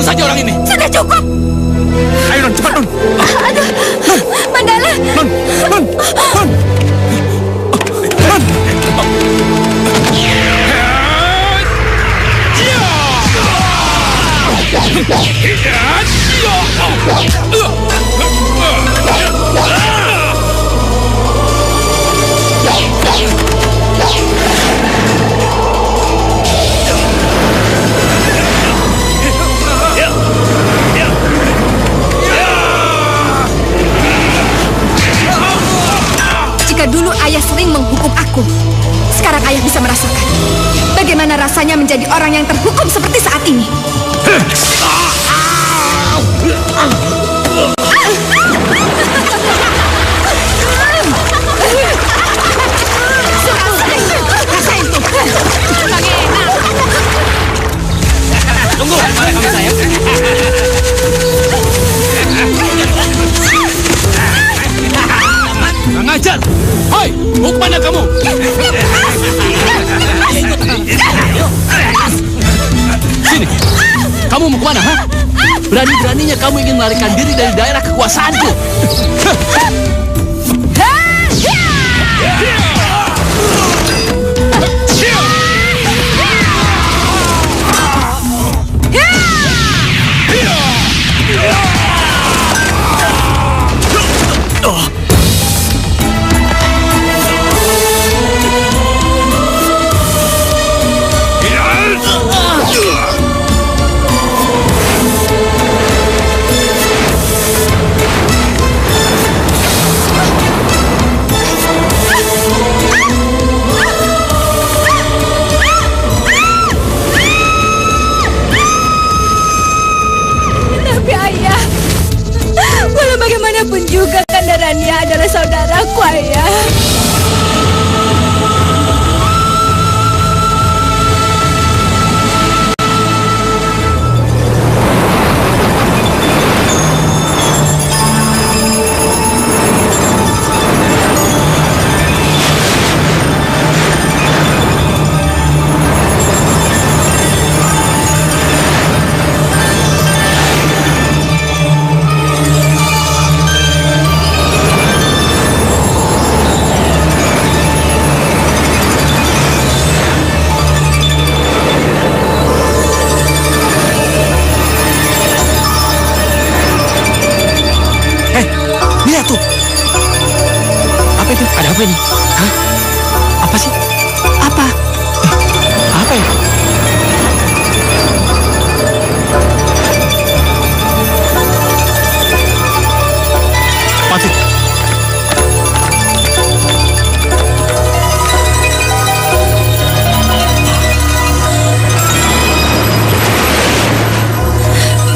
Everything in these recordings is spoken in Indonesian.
saja orang ini. Sudah cukup. Ayo, Non, cepat, Non. Aduh, Mandala. Non. Jika dulu ayah sering menghukum aku, sekarang ayah bisa merasakan bagaimana rasanya menjadi orang yang terhukum seperti saat ini. Tunggu, kamu sayang. Kurang ajar. Hoi, mau kemana kamu? Sini. Kamu mau kemana, ha? Berani-beraninya kamu ingin melarikan diri dari daerah kekuasaanku. Bagaimanapun juga Kandarania adalah saudaraku, ayah. Apa ini? Hah? Apa sih? Apa? Apa ya? Mati.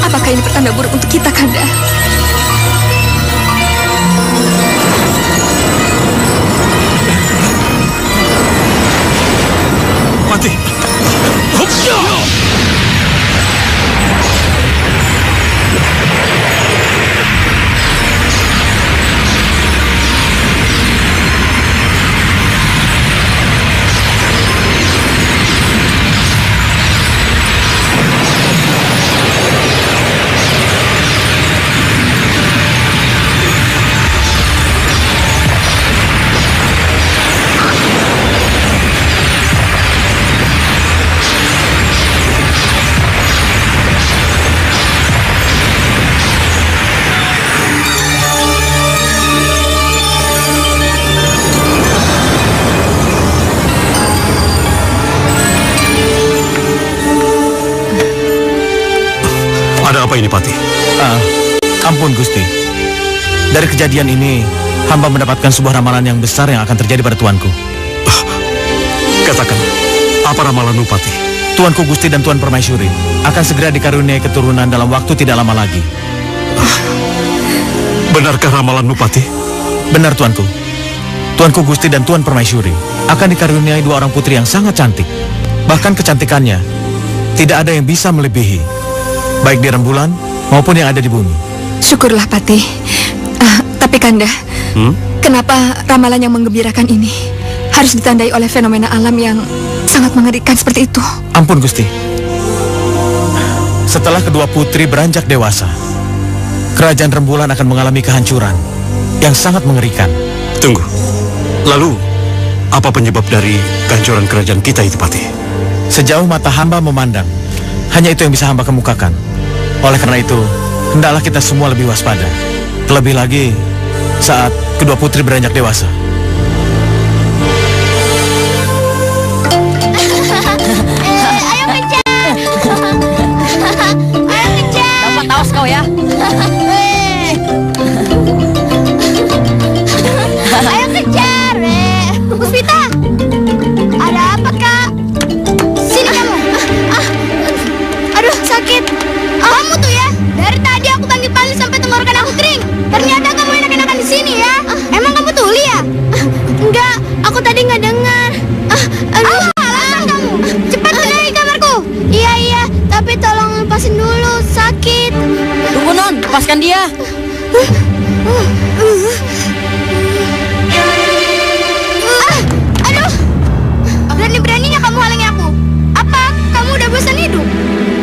Apakah ini pertanda buruk untuk kita, Kanda? Mati. Apa ini, Pati? Ampun, Gusti. Dari kejadian ini, hamba mendapatkan sebuah ramalan yang besar yang akan terjadi pada tuanku. Katakan, apa ramalanmu, Pati? Tuanku Gusti dan Tuan Permaisuri akan segera dikaruniai keturunan dalam waktu tidak lama lagi. Benarkah ramalanmu, Pati? Benar, Tuanku. Tuanku Gusti dan Tuan Permaisuri akan dikaruniai dua orang putri yang sangat cantik. Bahkan kecantikannya tidak ada yang bisa melebihi, baik di rembulan maupun yang ada di bumi. Syukurlah, Pati. Tapi Kanda, kenapa ramalan yang menggembirakan ini harus ditandai oleh fenomena alam yang sangat mengerikan seperti itu? Ampun, Gusti. setelah kedua putri beranjak dewasa, kerajaan Rembulan akan mengalami kehancuran yang sangat mengerikan. Tunggu, lalu apa penyebab dari kehancuran kerajaan kita itu, Patih? Sejauh mata hamba memandang, hanya itu yang bisa hamba kemukakan. Oleh karena itu, hendaklah kita semua lebih waspada. Terlebih lagi saat kedua putri beranjak dewasa. Ayo kejar! Ayo kejar! Dapat taos kau ya. Ayo kejar! Puspita! Ada apa, Kak? Sini kamu! Aduh, sakit! Kamu tuh ya! Dari tadi aku panggil-panggil sampai tenggorokan aku kering. Ternyata kamu enak-enakan di sini ya? Emang kamu tuli ya? Enggak, aku tadi nggak dengar. Aduh, alasan kamu! Cepat ke dari kamarku! Iya, tapi tolong lepasin dulu, sakit. Tunggu Non, lepaskan dia. Aduh! Berani-beraninya kamu halangi aku. Apa? Kamu udah bosan hidup?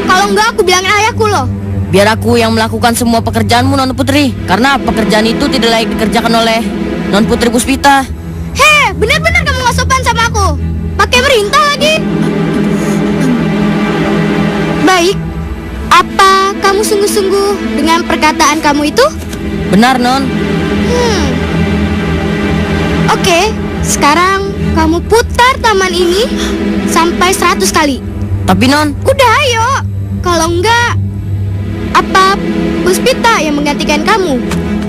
Kalau enggak, aku bilangin ayahku loh. Biar aku yang melakukan semua pekerjaanmu, Non Putri. Karena pekerjaan itu tidak layak dikerjakan oleh Non Putri Puspita. Heh, benar-benar kamu nggak sopan sama aku. Pakai perintah lagi. Baik. Apa kamu sungguh-sungguh dengan perkataan kamu itu? Benar, Non. Oke, sekarang kamu putar taman ini sampai 100 kali. Tapi Non, Udah, ayo. Kalau enggak, apa Puspita yang menggantikan kamu?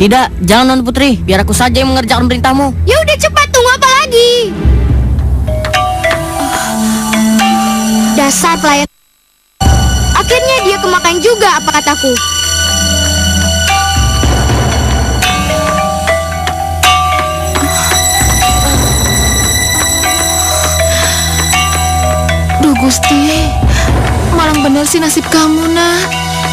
tidak, jangan Non Putri. Biar aku saja yang mengerjakan perintahmu. Ya udah cepat, tunggu apa lagi? Dasar pelayan. Akhirnya dia kemakan juga apa kataku. Duh Gusti, malang bener sih nasib kamu, nah.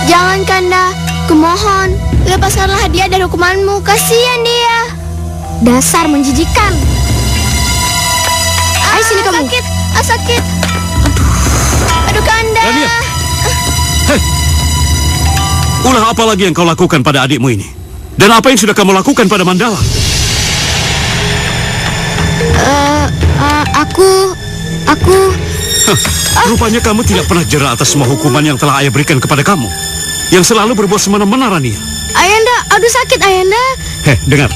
Jangan Kanda, kumohon, lepaskanlah dia dari hukumanmu, kasihan dia. Dasar menjijikan. Ayo sini kamu. Sakit, sakit. Aduh Kanda. Rania! Hei! Ulah apa lagi yang kau lakukan pada adikmu ini? Dan apa yang sudah kamu lakukan pada Mandala? Aku... Rupanya kamu tidak pernah jera atas semua hukuman yang telah ayah berikan kepada kamu. Yang selalu berbuat semena-mena, Rania. Ayanda, aduh sakit Ayanda. Hei, dengar.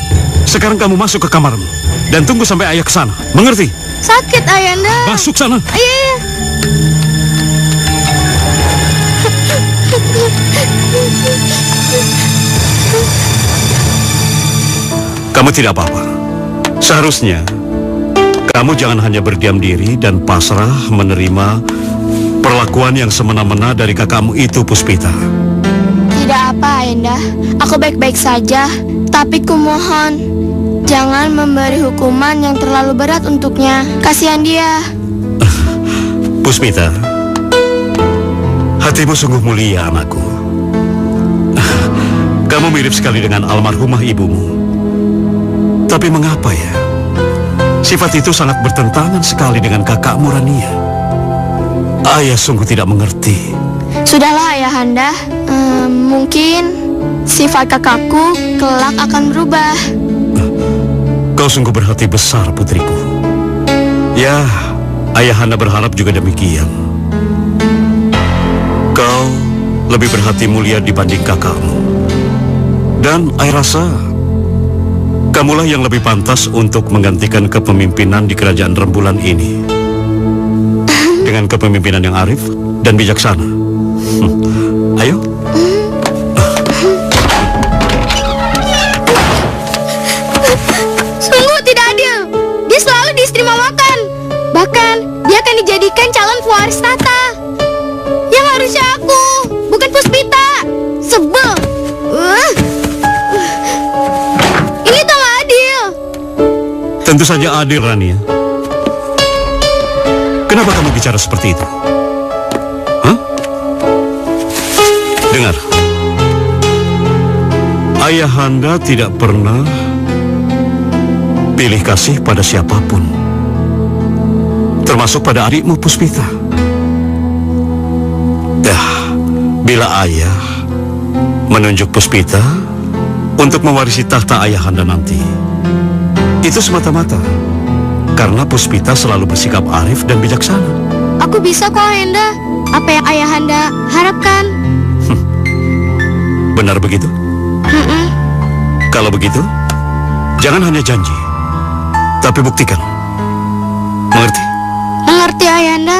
Sekarang kamu masuk ke kamarmu. Dan tunggu sampai ayah ke sana. Mengerti? Sakit Ayanda. Masuk sana. Iya. Kamu tidak apa-apa. Seharusnya kamu jangan hanya berdiam diri dan pasrah menerima perlakuan yang semena-mena dari kakakmu itu, Puspita. Tidak apa Ayanda, aku baik-baik saja. Tapi kumohon, jangan memberi hukuman yang terlalu berat untuknya. Kasihan dia. Puspita, hatimu sungguh mulia, anakku. Kamu mirip sekali dengan almarhumah ibumu. Tapi mengapa ya? Sifat itu sangat bertentangan sekali dengan kakakmu, Rania. Ayah sungguh tidak mengerti. Sudahlah Ayahanda, mungkin sifat kakakku kelak akan berubah. Kau sungguh berhati besar, putriku. Ya, Ayahanda berharap juga demikian. Kau lebih berhati mulia dibanding kakakmu. Dan ayah rasa kamulah yang lebih pantas untuk menggantikan kepemimpinan di kerajaan Rembulan ini. Dengan kepemimpinan yang arif dan bijaksana. Ayo. Sungguh tidak adil. Dia selalu diistimewa makan. Bahkan dia akan dijadikan calon pewaris tata. Yang harusnya aku, bukan Puspita. Sebel. Ini tuh gak adil. Tentu saja adil, Rania. Kenapa kamu bicara seperti itu? Hah? Dengar. Ayahanda tidak pernah pilih kasih pada siapapun. Termasuk pada adikmu, Puspita. bila ayah menunjuk Puspita untuk mewarisi tahta ayahanda nanti, itu semata-mata karena Puspita selalu bersikap arif dan bijaksana. Aku bisa kok, Ayahanda. Apa yang Ayahanda harapkan? Benar begitu? Kalau begitu, jangan hanya janji, tapi buktikan. Mengerti? Mengerti, Ayahanda.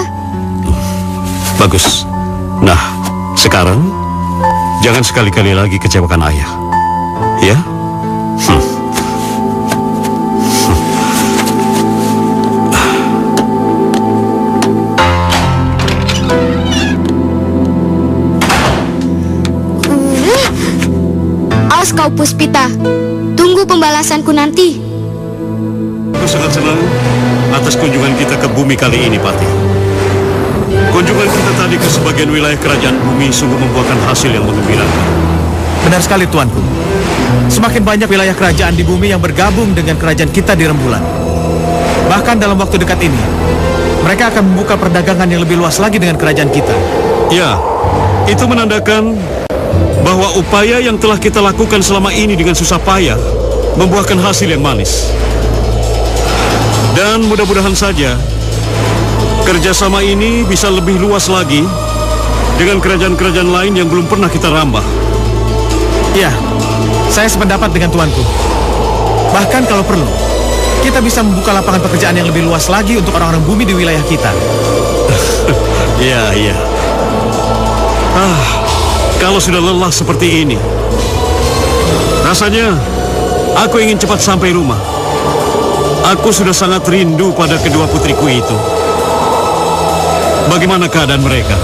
Bagus. Nah, sekarang jangan sekali-kali lagi kecewakan ayah. Ya? Awas kau, Puspita. Tunggu pembalasanku nanti. Aku sangat senang atas kunjungan kita ke bumi kali ini, Pati. Kunjungan kita tadi ke sebagian wilayah kerajaan bumi sungguh membuahkan hasil yang menggembirakan. Benar sekali, Tuanku. Semakin banyak wilayah kerajaan di bumi yang bergabung dengan kerajaan kita di Rembulan. Bahkan dalam waktu dekat ini, mereka akan membuka perdagangan yang lebih luas lagi dengan kerajaan kita. Ya, itu menandakan bahwa upaya yang telah kita lakukan selama ini dengan susah payah membuahkan hasil yang manis. Dan mudah-mudahan saja kerjasama ini bisa lebih luas lagi dengan kerajaan-kerajaan lain yang belum pernah kita rambah. Ya, saya sependapat dengan Tuanku. Bahkan kalau perlu, kita bisa membuka lapangan pekerjaan yang lebih luas lagi untuk orang-orang bumi di wilayah kita. Iya. Kalau sudah lelah seperti ini, rasanya aku ingin cepat sampai rumah. Aku sudah sangat rindu pada kedua putriku itu. Bagaimana keadaan mereka?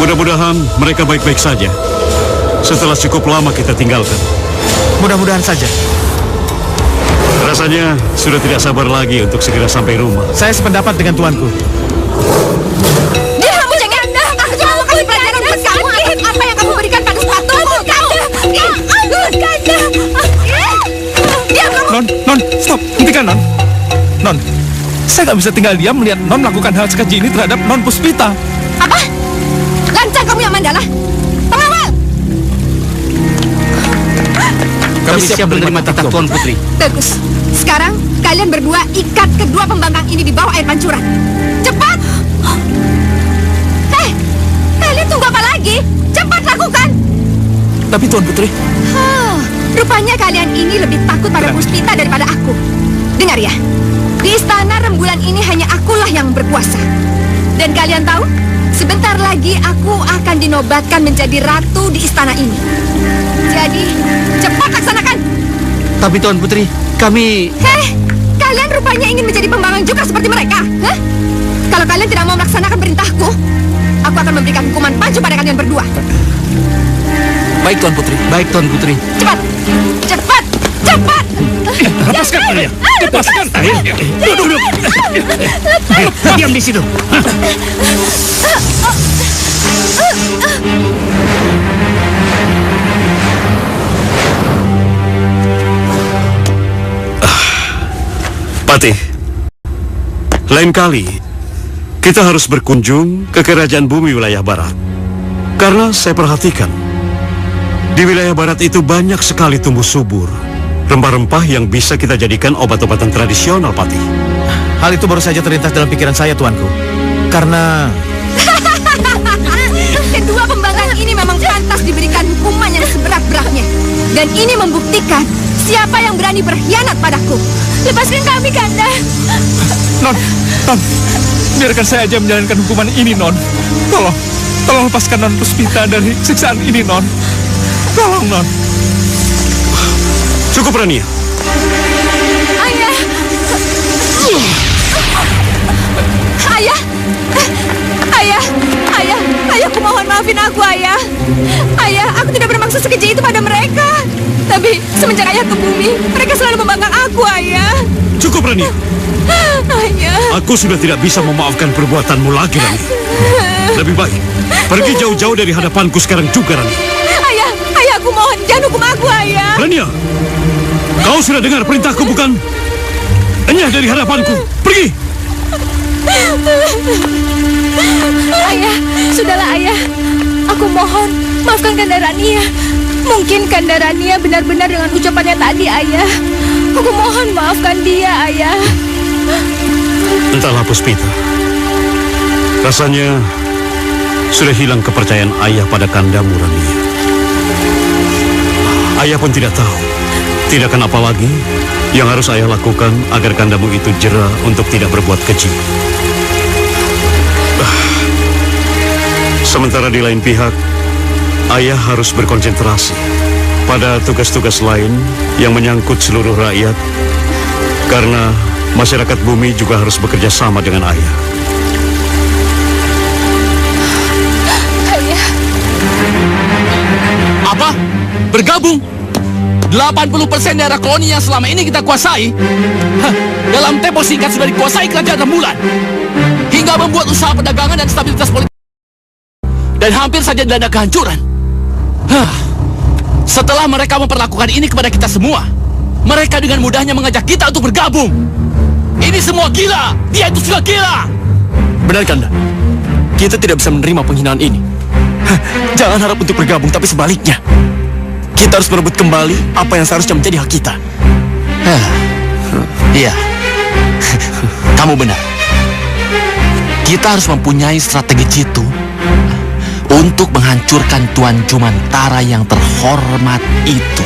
Mudah-mudahan mereka baik-baik saja setelah cukup lama kita tinggalkan. Mudah-mudahan saja. Rasanya sudah tidak sabar lagi untuk segera sampai rumah. Saya sependapat dengan Tuanku. Dia kamu jangan. Aku cuma mau kasih pelajaran buat kamu atas apa yang kamu berikan pada sepatumu. Non, stop. Hentikan, Non, saya nggak bisa tinggal diam melihat Non melakukan hal sekeji ini terhadap Non Puspita. Apa? Lancang kamu yang Mandala. Pengawal. Kami siap menerima titah Tuan Putri. Bagus. Sekarang kalian berdua ikat kedua pembangkang ini di bawah air pancuran. Cepat. Hei, kalian tunggu apa lagi? Cepat lakukan. Tapi Tuan Putri, Rupanya kalian ini lebih takut pada Puspita daripada aku. Dengar ya, di istana Rembulan ini hanya akulah yang berkuasa. Dan kalian tahu, sebentar lagi aku akan dinobatkan menjadi ratu di istana ini. Jadi, cepat laksanakan. tapi Tuan Putri, kami... Hei, kalian rupanya ingin menjadi pembangkang juga seperti mereka. Hah? Kalau kalian tidak mau melaksanakan perintahku, aku akan memberikan hukuman pancu pada kalian berdua. Baik Tuan Putri, baik Tuan Putri. Cepat, cepat, cepat. Lepaskan dia, lepaskan. Duduk. Diam di situ. Patih, lain kali kita harus berkunjung ke kerajaan bumi wilayah barat. Karena saya perhatikan, di wilayah barat itu banyak sekali tumbuh subur, rempah-rempah yang bisa kita jadikan obat-obatan tradisional, Patih. Hal itu baru saja terlintas dalam pikiran saya, Tuanku. Karena... Kedua pembangkang ini memang pantas diberikan hukuman yang seberat-beratnya. Dan ini membuktikan siapa yang berani berkhianat padaku. Lepaskan kami, Kanda. Non, biarkan saya aja menjalankan hukuman ini, Non. Tolong lepaskan Non Puspita dari siksaan ini, Non. Tolong, Non. Cukup, Rania. Ayah. Ayah, aku mohon maafin aku, Ayah. Ayah, aku tidak bermaksud sekeji itu pada mereka. Tapi semenjak Ayah ke bumi, mereka selalu membangkang aku, Ayah. Cukup, Rania. Ayah. Aku sudah tidak bisa memaafkan perbuatanmu lagi, Rania. Lebih baik pergi jauh-jauh dari hadapanku sekarang juga, Rania. Ayah, aku mohon, jangan hukum aku, Ayah. Rania, kau sudah dengar perintahku, bukan? Enyah dari hadapanku. Pergi. Ayah, sudahlah, Ayah. Aku mohon, maafkan Kanda Rania. Mungkin Kanda Rania benar-benar dengan ucapannya tadi, Ayah. Aku mohon maafkan dia, Ayah. Entahlah Puspita. Rasanya sudah hilang kepercayaan ayah pada Kandamu, Rania. Ayah pun tidak tahu tindakan apa lagi yang harus ayah lakukan agar Kandamu itu jera untuk tidak berbuat keji. Sementara di lain pihak, ayah harus berkonsentrasi pada tugas-tugas lain yang menyangkut seluruh rakyat, karena masyarakat bumi juga harus bekerja sama dengan ayah. Ayah. Apa? Bergabung? 80% daerah koloni yang selama ini kita kuasai, dalam tempo singkat sudah dikuasai kerajaan rembulan, hingga membuat usaha perdagangan dan stabilitas politik, dan hampir saja dilanda kehancuran. Setelah mereka memperlakukan ini kepada kita semua, mereka dengan mudahnya mengajak kita untuk bergabung. Ini semua gila. Dia itu sudah gila. Benar, Kanda. Kita tidak bisa menerima penghinaan ini. Jangan harap untuk bergabung, tapi sebaliknya. Kita harus merebut kembali apa yang seharusnya menjadi hak kita. Iya. Kamu benar. Kita harus mempunyai strategi jitu untuk menghancurkan Tuan Jumantara yang terhormat itu.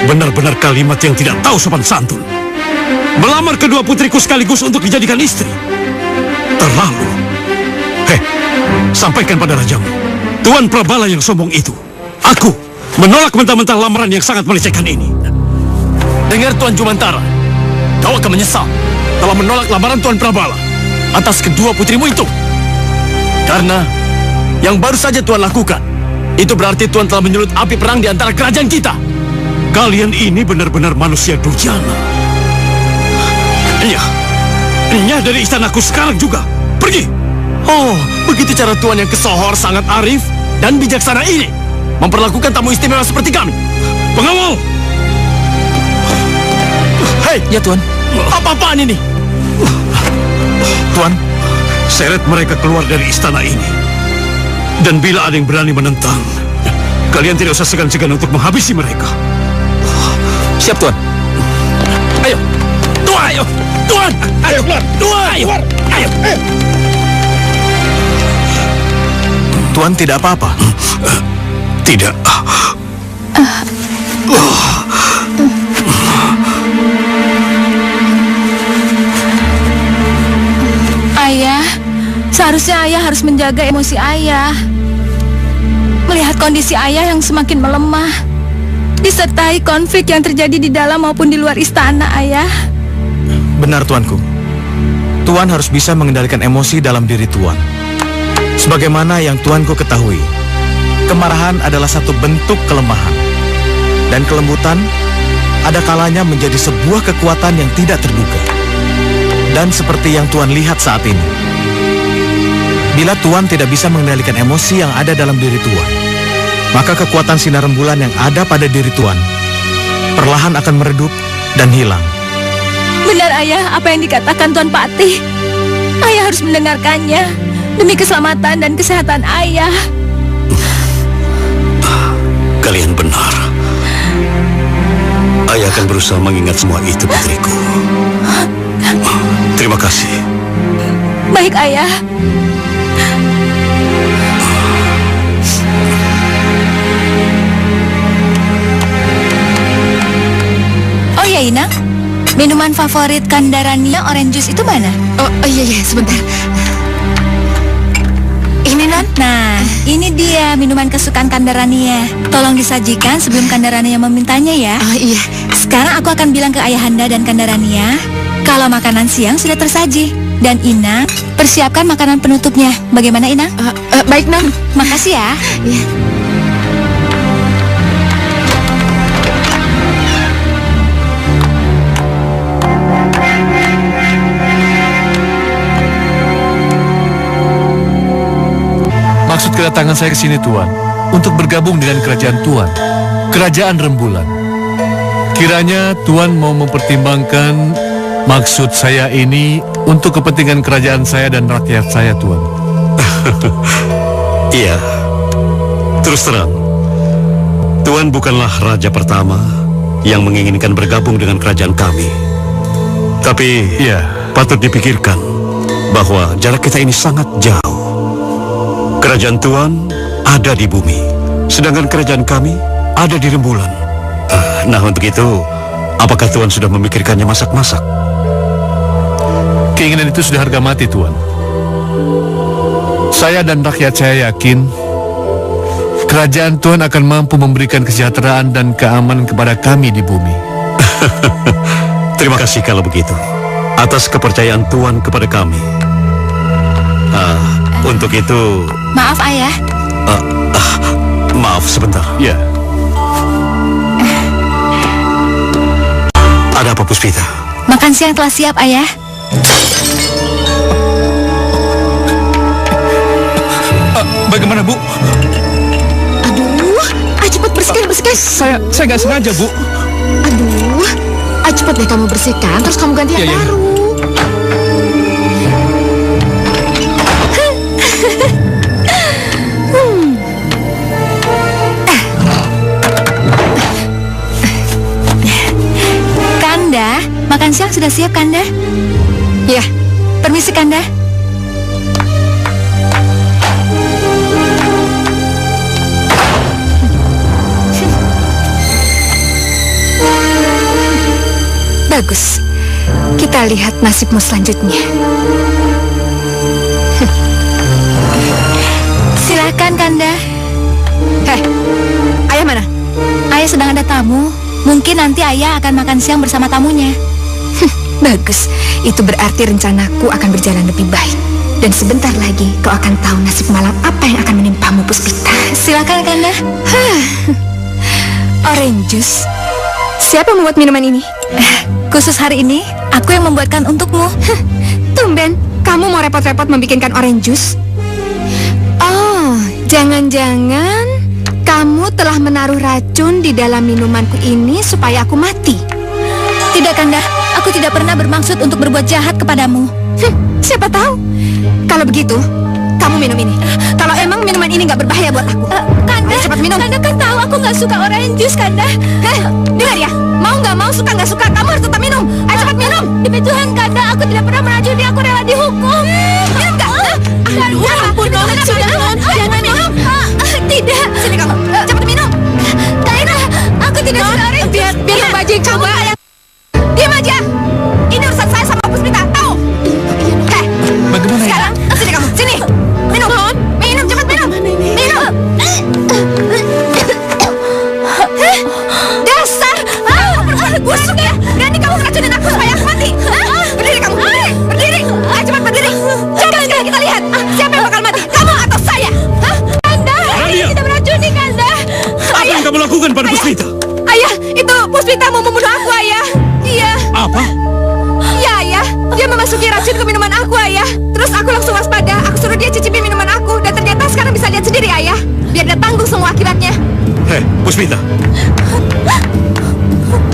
Benar-benar kalimat yang tidak tahu sopan santun. Melamar kedua putriku sekaligus untuk dijadikan istri. Terlalu. Sampaikan pada rajamu, Tuan Prabala yang sombong itu. Aku menolak mentah-mentah lamaran yang sangat melecehkan ini. Dengar Tuan Jumantara, kau akan menyesal telah menolak lamaran Tuan Prabala atas kedua putrimu itu. Karena yang baru saja Tuan lakukan, itu berarti Tuan telah menyulut api perang di antara kerajaan kita. Kalian ini benar-benar manusia durjana. Iya dari istanaku sekarang juga. Pergi. Oh, begitu cara Tuan yang kesohor, sangat arif dan bijaksana ini memperlakukan tamu istimewa seperti kami. Pengawal! Hei, ya Tuan. Apa-apaan ini? Tuan, Seret mereka keluar dari istana ini. Dan bila ada yang berani menentang, kalian tidak usah segan-segan untuk menghabisi mereka. Siap, Tuan. Ayo. Tuan, ayo. Tuan, ayo keluar. Tuan, ayo. Ayo. Tuan tidak apa-apa. Tidak. Ayah, seharusnya ayah harus menjaga emosi ayah. Melihat kondisi ayah yang semakin melemah, disertai konflik yang terjadi di dalam maupun di luar istana, ayah. Benar, Tuanku. Tuan harus bisa mengendalikan emosi dalam diri Tuan. Sebagaimana yang Tuanku ketahui, kemarahan adalah satu bentuk kelemahan. Dan kelembutan ada kalanya menjadi sebuah kekuatan yang tidak terduga. Dan seperti yang Tuan lihat saat ini, bila Tuan tidak bisa mengendalikan emosi yang ada dalam diri Tuan, maka kekuatan sinar rembulan yang ada pada diri Tuan perlahan akan meredup dan hilang. Benar, ayah, apa yang dikatakan Tuan Patih. Ayah harus mendengarkannya demi keselamatan dan kesehatan ayah. Kalian benar. Ayah akan berusaha mengingat semua itu, putriku. Terima kasih. Baik, ayah. Oh ya, Inang, minuman favorit Kanda Rania orange juice itu mana? Oh iya, sebentar. Ini, Non. Nah, ini dia minuman kesukaan Kanda Rania. Tolong disajikan sebelum Kanda Rania memintanya ya. Oh iya. Sekarang aku akan bilang ke Ayahanda dan Kanda Rania kalau makanan siang sudah tersaji. Dan Inang, persiapkan makanan penutupnya. Bagaimana, Inang? Baik, Non. Makasih ya. Iya. Maksud kedatangan saya ke sini, Tuan, untuk bergabung dengan kerajaan Tuan, Kerajaan Rembulan. Kiranya Tuan mau mempertimbangkan maksud saya ini untuk kepentingan kerajaan saya dan rakyat saya, Tuan. Iya. Terus terang, Tuan bukanlah raja pertama yang menginginkan bergabung dengan kerajaan kami. Tapi patut dipikirkan bahwa jarak kita ini sangat jauh. Kerajaan Tuan ada di bumi, sedangkan kerajaan kami ada di rembulan. Nah, untuk itu, apakah Tuan sudah memikirkannya masak-masak? Keinginan itu sudah harga mati, Tuan. Saya dan rakyat saya yakin kerajaan Tuhan akan mampu memberikan kesejahteraan dan keamanan kepada kami di bumi. Terima kasih kalau begitu, atas kepercayaan Tuan kepada kami. Untuk itu... Maaf, Ayah. Maaf sebentar. Ya. Ada apa, Puspita? Makan siang telah siap, Ayah. Bagaimana, Bu? Aduh, cepat bersihkan. Saya nggak sengaja, Bu. Aduh, cepat deh kamu bersihkan, terus kamu ganti yang baru. Kanda, makan siang sudah siap, Kanda? Ya, permisi, Kanda. Bagus. Kita lihat nasibmu selanjutnya. Silakan, Kanda. Ayah mana? Ayah sedang ada tamu. Mungkin nanti Ayah akan makan siang bersama tamunya. Bagus. Itu berarti rencanaku akan berjalan lebih baik. Dan sebentar lagi kau akan tahu nasib malam apa yang akan menimpamu, Puspita. Silakan, Kanda. Orange juice. Siapa membuat minuman ini? Khusus hari ini, aku yang membuatkan untukmu. Tumben, kamu mau repot-repot membikinkan orange juice? Oh, jangan-jangan kamu telah menaruh racun di dalam minumanku ini supaya aku mati. Tidak, Kanda. Aku tidak pernah bermaksud untuk berbuat jahat kepadamu. Siapa tahu? Kalau begitu, kamu minum ini. Kalau emang minuman ini nggak berbahaya buat aku. Kanda, cepat minum. Kanda kan tahu aku nggak suka orange juice, Kanda. Dengar ya, mau nggak mau, suka nggak suka, kamu harus tetap minum. Ayo cepat minum. Demi Tuhan, Kanda, aku tidak pernah meracuni. Aku rela dihukum. Minum nggak? Aduh, ampun, sudah, jangan minum. Tidak. Sini kamu, cepat minum. Tidak, aku tidak suka orange juice. Biar bajing coba. Diam aja. Ini urusan saya sama Puspita, tahu? Bagaimana ya? Sekarang, sini kamu, sini. Minum. Minum, cepat minum. Minum. Dasar. Busuk ya. Berani kamu ngeracunin aku supaya aku mati. Berdiri kamu, berdiri. Ayo cepat berdiri. Coba sekarang kita lihat siapa yang bakal mati, kamu atau saya. Kanda, ini tidak meracuni, Kanda. Apa yang kamu lakukan pada Puspita? Ayah, itu Puspita mau membunuh aku, Ayah. Iya. Apa? Ya, Ayah. Dia memasuki racun ke minuman aku, Ayah. Terus aku langsung waspada. Aku suruh dia cicipi minuman aku. Dan ternyata sekarang bisa lihat sendiri, Ayah. Biar dia tanggung semua akibatnya. Hei, Puspita.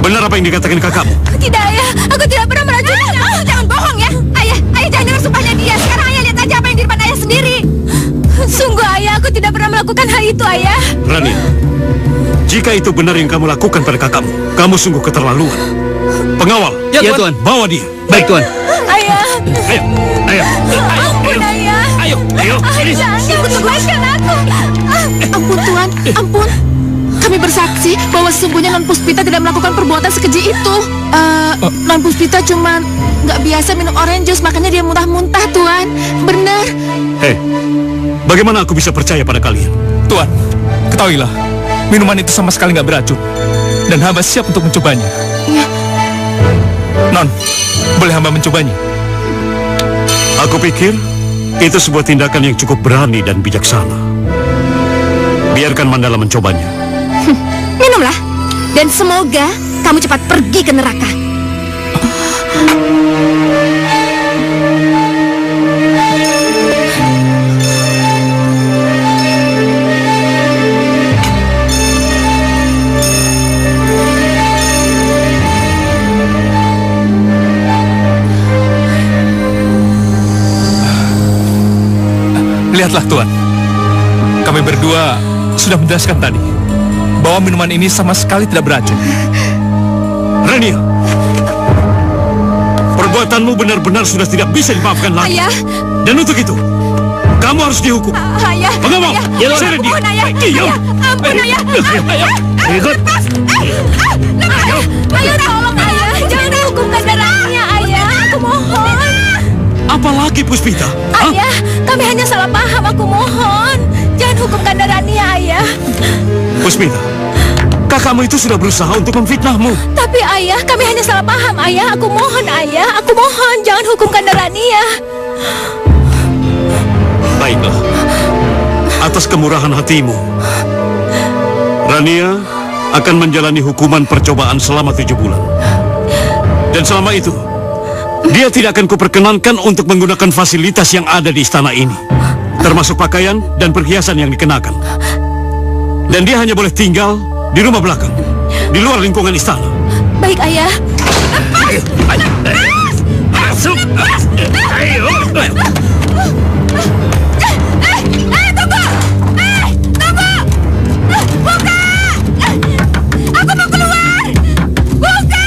Benar apa yang dikatakan kakakmu? Tidak, Ayah. Aku tidak pernah meracuni. Jangan bohong ya. Ayah jangan dengar sumpahnya dia. Sekarang Ayah lihat aja apa yang di depan Ayah sendiri. Sungguh, Ayah, aku tidak pernah melakukan hal itu, Ayah. Rania, jika itu benar yang kamu lakukan pada kakakmu, kamu sungguh keterlaluan. Pengawal, Ya, Tuan. bawa dia. Baik, Tuan. Ayah. Ayo. Ampun, Ayah. Ayo. Jangan lepaskan aku. Ampun, Tuan, ampun. Kami bersaksi bahwa sesungguhnya Non Puspita tidak melakukan perbuatan sekeji itu. Non Puspita cuma nggak biasa minum orange juice, makanya dia muntah-muntah, Tuan. Benar. Hei, bagaimana aku bisa percaya pada kalian? Tuan, ketahuilah, minuman itu sama sekali nggak beracun. Dan hamba siap untuk mencobanya. Ya. Non, boleh hamba mencobanya? Aku pikir itu sebuah tindakan yang cukup berani dan bijaksana. Biarkan Mandala mencobanya. Minumlah. Dan semoga kamu cepat pergi ke neraka. Lihatlah Tuan, kami berdua sudah menjelaskan tadi bahwa minuman ini sama sekali tidak beracun. Rania, perbuatanmu benar-benar sudah tidak bisa dimaafkan lagi. Ayah. Dan untuk itu, kamu harus dihukum. Ayah. Bagaimana? Ayah. Sini dia. Ampun, ayah. Diam. Ampun, ayah. Ikut. Ayah, tolong ayah. Jangan hukumkan Rania, ayah. Aku mohon. Apalagi Puspita? Ayah, kami hanya salah paham. Aku mohon. Jangan hukumkan Rania, ayah. Puspita, kakakmu itu sudah berusaha untuk memfitnahmu. Tapi ayah, kami hanya salah paham, ayah. Aku mohon, ayah. Aku mohon. Jangan hukumkan Rania. Baiklah, atas kemurahan hatimu, Rania akan menjalani hukuman percobaan selama 7 bulan. Dan selama itu, dia tidak akan kuperkenankan untuk menggunakan fasilitas yang ada di istana ini, termasuk pakaian dan perhiasan yang dikenakan. Dan dia hanya boleh tinggal di rumah belakang, di luar lingkungan istana. Baik, ayah. Masuk! Ayo! Tunggu! Tunggu! Buka! Aku mau keluar! Buka!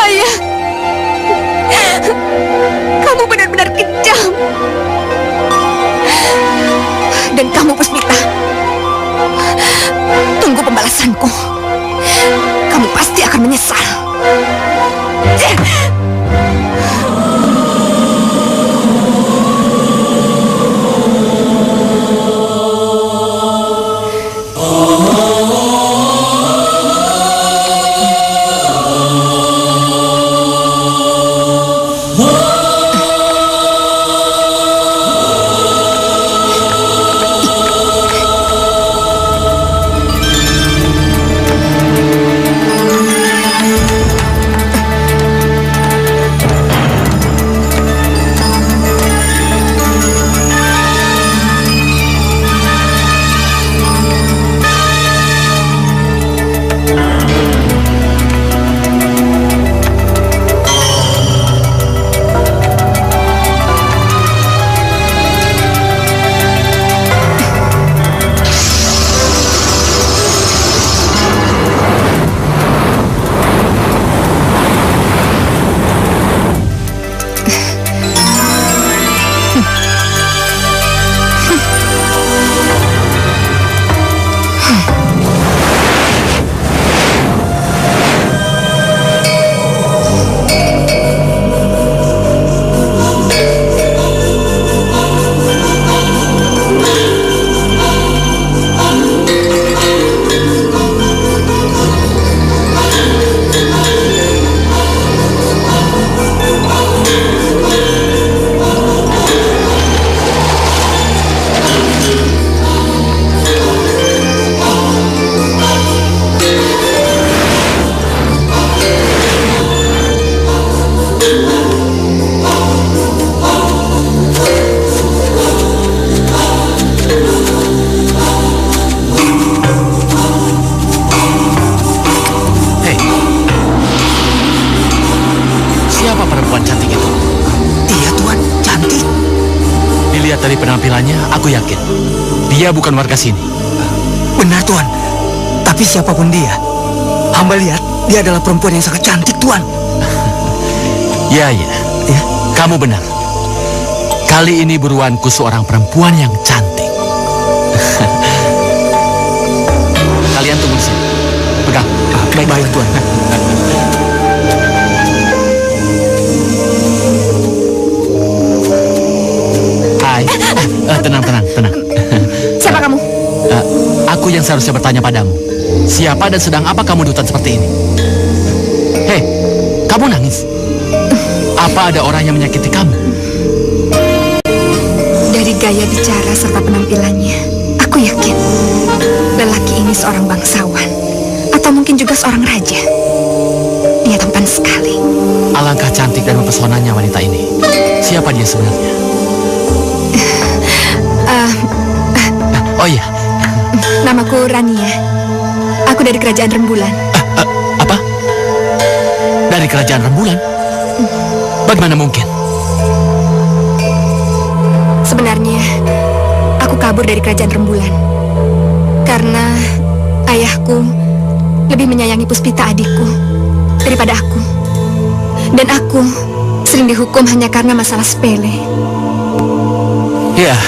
Ayah, kamu benar-benar kejam. Dan kamu, Puspita, tunggu pembalasanku. Kamu pasti akan menyesal. Dari penampilannya, aku yakin dia bukan warga sini. Benar, Tuan. Tapi siapapun dia, hamba lihat dia adalah perempuan yang sangat cantik, Tuan. Ya. Kamu benar. Kali ini buruanku seorang perempuan yang cantik. Kalian tunggu di sini. Pegang. Baik, Tuan. Hai. Tenang. Siapa kamu? Aku yang seharusnya bertanya padamu. Siapa dan sedang apa kamu di hutan seperti ini? Hei, kamu nangis? Apa ada orang yang menyakiti kamu? Dari gaya bicara serta penampilannya, aku yakin lelaki ini seorang bangsawan atau mungkin juga seorang raja. Dia tampan sekali. Alangkah cantik dan mempesonanya wanita ini. Siapa dia sebenarnya? Oh iya, namaku Rania. Aku dari kerajaan Rembulan. dari kerajaan Rembulan? Bagaimana mungkin? Sebenarnya, aku kabur dari kerajaan Rembulan. Karena ayahku lebih menyayangi Puspita adikku daripada aku. Dan aku sering dihukum hanya karena masalah sepele. Ya,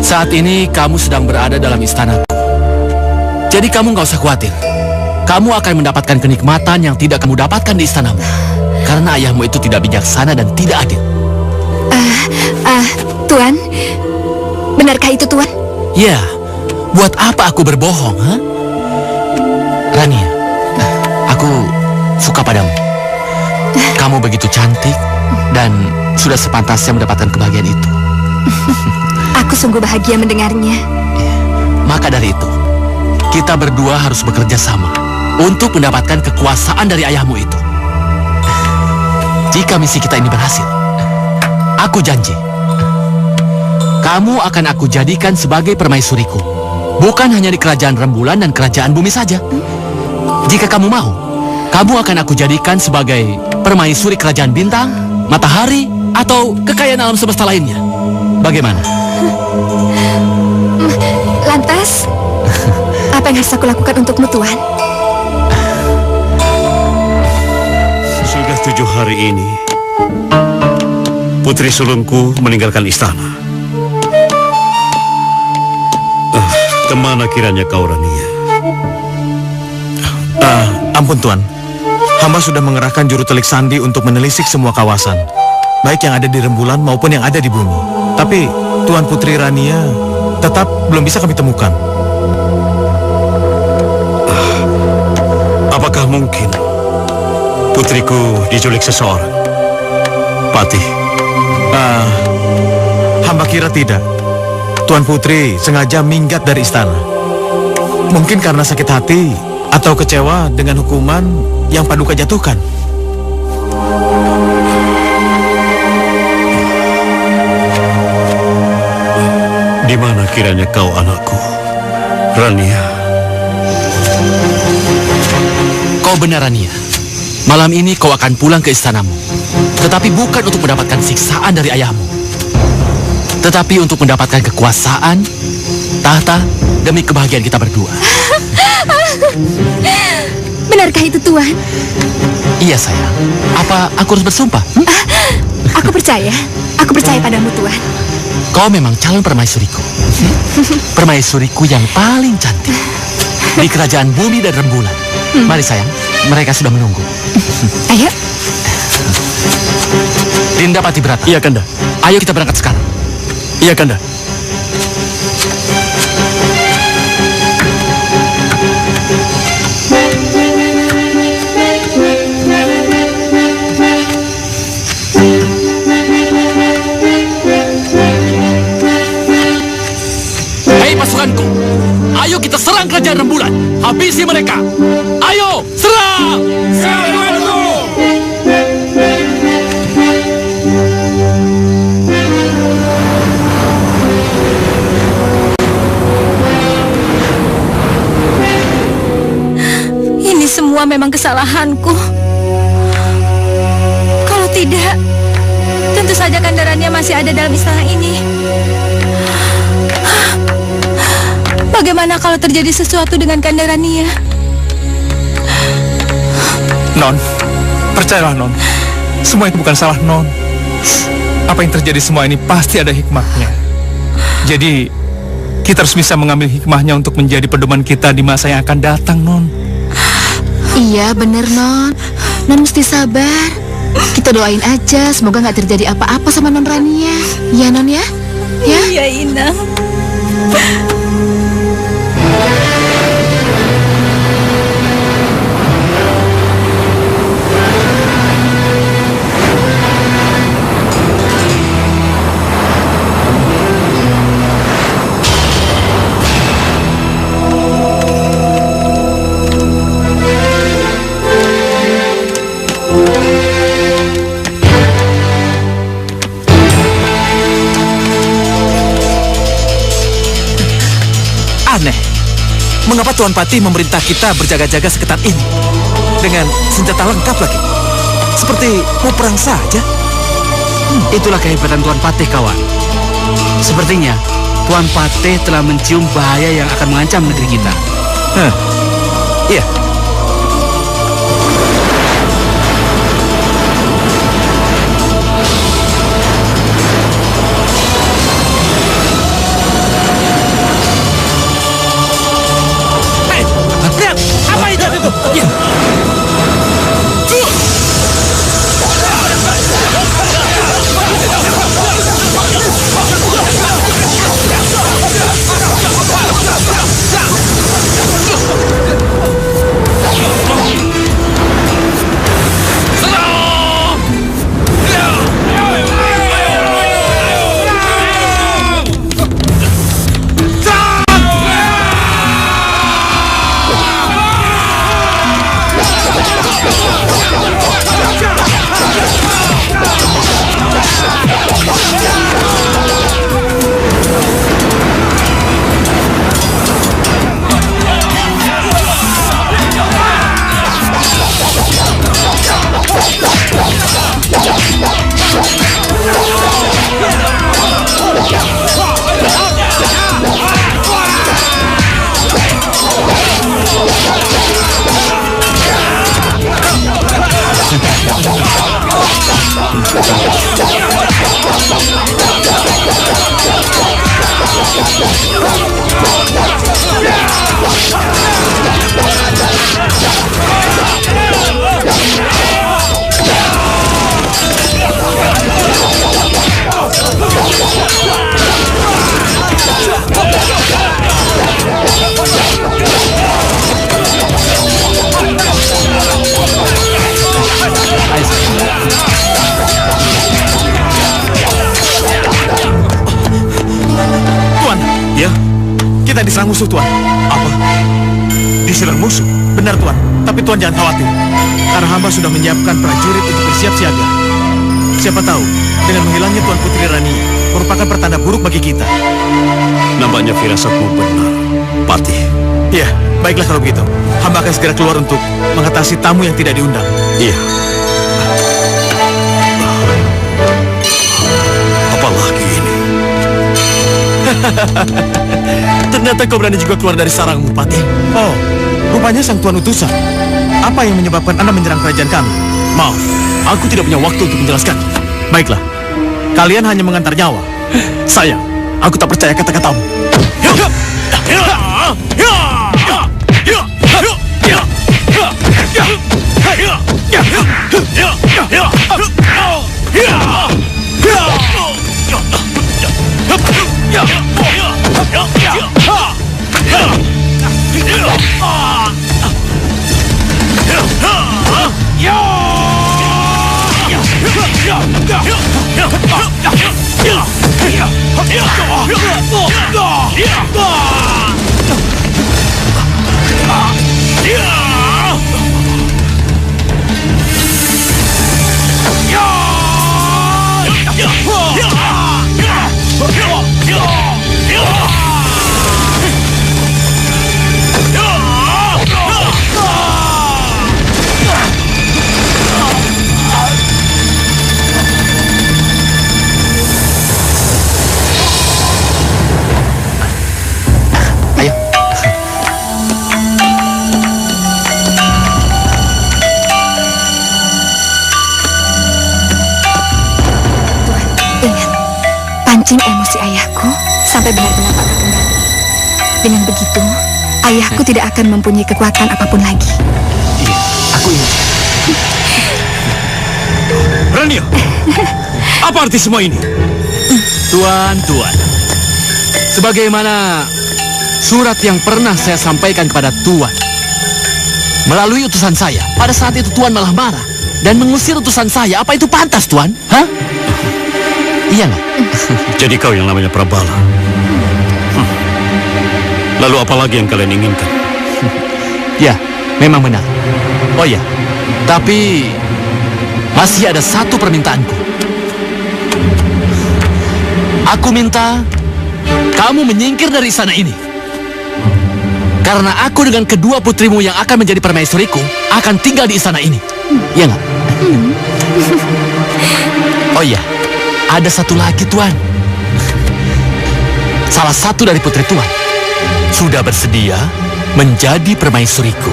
saat ini kamu sedang berada dalam istanaku. Jadi kamu nggak usah khawatir. Kamu akan mendapatkan kenikmatan yang tidak kamu dapatkan di istanamu. Karena ayahmu itu tidak bijaksana dan tidak adil. Tuan, benarkah itu Tuan? Ya, buat apa aku berbohong, ha? Rania, aku suka padamu. Kamu begitu cantik dan sudah sepantasnya mendapatkan kebahagiaan itu. Aku sungguh bahagia mendengarnya. Maka dari itu, kita berdua harus bekerja sama untuk mendapatkan kekuasaan dari ayahmu itu. Jika misi kita ini berhasil, aku janji, kamu akan aku jadikan sebagai permaisuriku. Bukan hanya di kerajaan Rembulan dan kerajaan bumi saja. Jika kamu mau, kamu akan aku jadikan sebagai permaisuri kerajaan bintang, matahari, atau kekayaan alam semesta lainnya. Bagaimana? Lantas, apa yang harus aku lakukan untukmu, Tuan? Sudah 7 hari ini, putri sulungku meninggalkan istana. Kemana kiranya kau, Rania? Ampun Tuan, hamba sudah mengerahkan juru telik sandi untuk menelisik semua kawasan, baik yang ada di Rembulan maupun yang ada di bumi. Tapi Tuan Putri Rania tetap belum bisa kami temukan. Apakah mungkin putriku diculik seseorang? Patih. Hamba kira tidak. Tuan Putri sengaja minggat dari istana. Mungkin karena sakit hati atau kecewa dengan hukuman yang Paduka jatuhkan. Di mana kiranya kau, anakku? Rania. Kau benar, Rania. Malam ini kau akan pulang ke istanamu. Tetapi bukan untuk mendapatkan siksaan dari ayahmu, tetapi untuk mendapatkan kekuasaan, tahta, demi kebahagiaan kita berdua. Benarkah itu, Tuan? Iya, sayang. Apa aku harus bersumpah? Aku percaya. Aku percaya padamu, Tuan. Kau memang calon permaisuriku. Permaisuriku yang paling cantik di kerajaan bumi dan Rembulan. Mari, sayang. Mereka sudah menunggu. Ayo. Dinda Patibrata. Iya, Kanda. Ayo kita berangkat sekarang. Iya, Kanda. Hei pasukanku, ayo kita serang kerajaan Rembulan. Habisi mereka. Ayo, serang! Ini semua memang kesalahanku. Kalau tidak, tentu saja Kandarania masih ada dalam istana ini. Bagaimana kalau terjadi sesuatu dengan Kandarania? Non, percayalah Non, semua itu bukan salah Non. Apa yang terjadi semua ini pasti ada hikmahnya. Jadi, kita harus bisa mengambil hikmahnya untuk menjadi pedoman kita di masa yang akan datang, Non. Iya, bener, Non. Non mesti sabar. Kita doain aja, semoga nggak terjadi apa-apa sama Non Rania. Ya, Non, ya? Ya? Iya, Inang. Aneh, mengapa Tuan Patih memerintah kita berjaga-jaga seketat ini? Dengan senjata lengkap lagi. seperti mau perang saja. Itulah kehebatan Tuan Patih, kawan. Sepertinya Tuan Patih telah mencium bahaya yang akan mengancam negeri kita. Iya. Lihat, apa itu? Kita diserang musuh, Tuan. Apa? Diserang musuh? Benar, Tuan. Tapi Tuan jangan khawatir. Karena hamba sudah menyiapkan prajurit untuk bersiap siaga. Siapa tahu, dengan menghilangnya Tuan Putri Rani merupakan pertanda buruk bagi kita. Nampaknya firasatmu benar, Patih. Iya, baiklah kalau begitu. Hamba akan segera keluar untuk mengatasi tamu yang tidak diundang. Iya. Apalagi ini? Ternyata kau berani juga keluar dari sarangmu, Patih. Oh, rupanya sang Tuan utusan. Apa yang menyebabkan Anda menyerang kerajaan kami? Maaf, aku tidak punya waktu untuk menjelaskan. Baiklah, kalian hanya mengantar nyawa. Sayang, aku tak percaya kata-katamu. Pancing emosi ayahku sampai benar-benar patah kendali. Dengan begitu, ayahku tidak akan mempunyai kekuatan apapun lagi. Iya, aku ingat. Rania, apa arti semua ini? Tuan, sebagaimana surat yang pernah saya sampaikan kepada Tuan, melalui utusan saya, pada saat itu Tuan malah marah dan mengusir utusan saya. Apa itu pantas, Tuan? Hah? Iya nggak? Jadi kau yang namanya Prabala. Lalu apa lagi yang kalian inginkan? Ya, memang benar. Oh ya, tapi masih ada satu permintaanku. Aku minta kamu menyingkir dari istana ini. Karena aku dengan kedua putrimu yang akan menjadi permaisuriku akan tinggal di istana ini. Iya nggak? Oh iya, ada satu lagi Tuan. Salah satu dari putri Tuan sudah bersedia menjadi permaisuriku.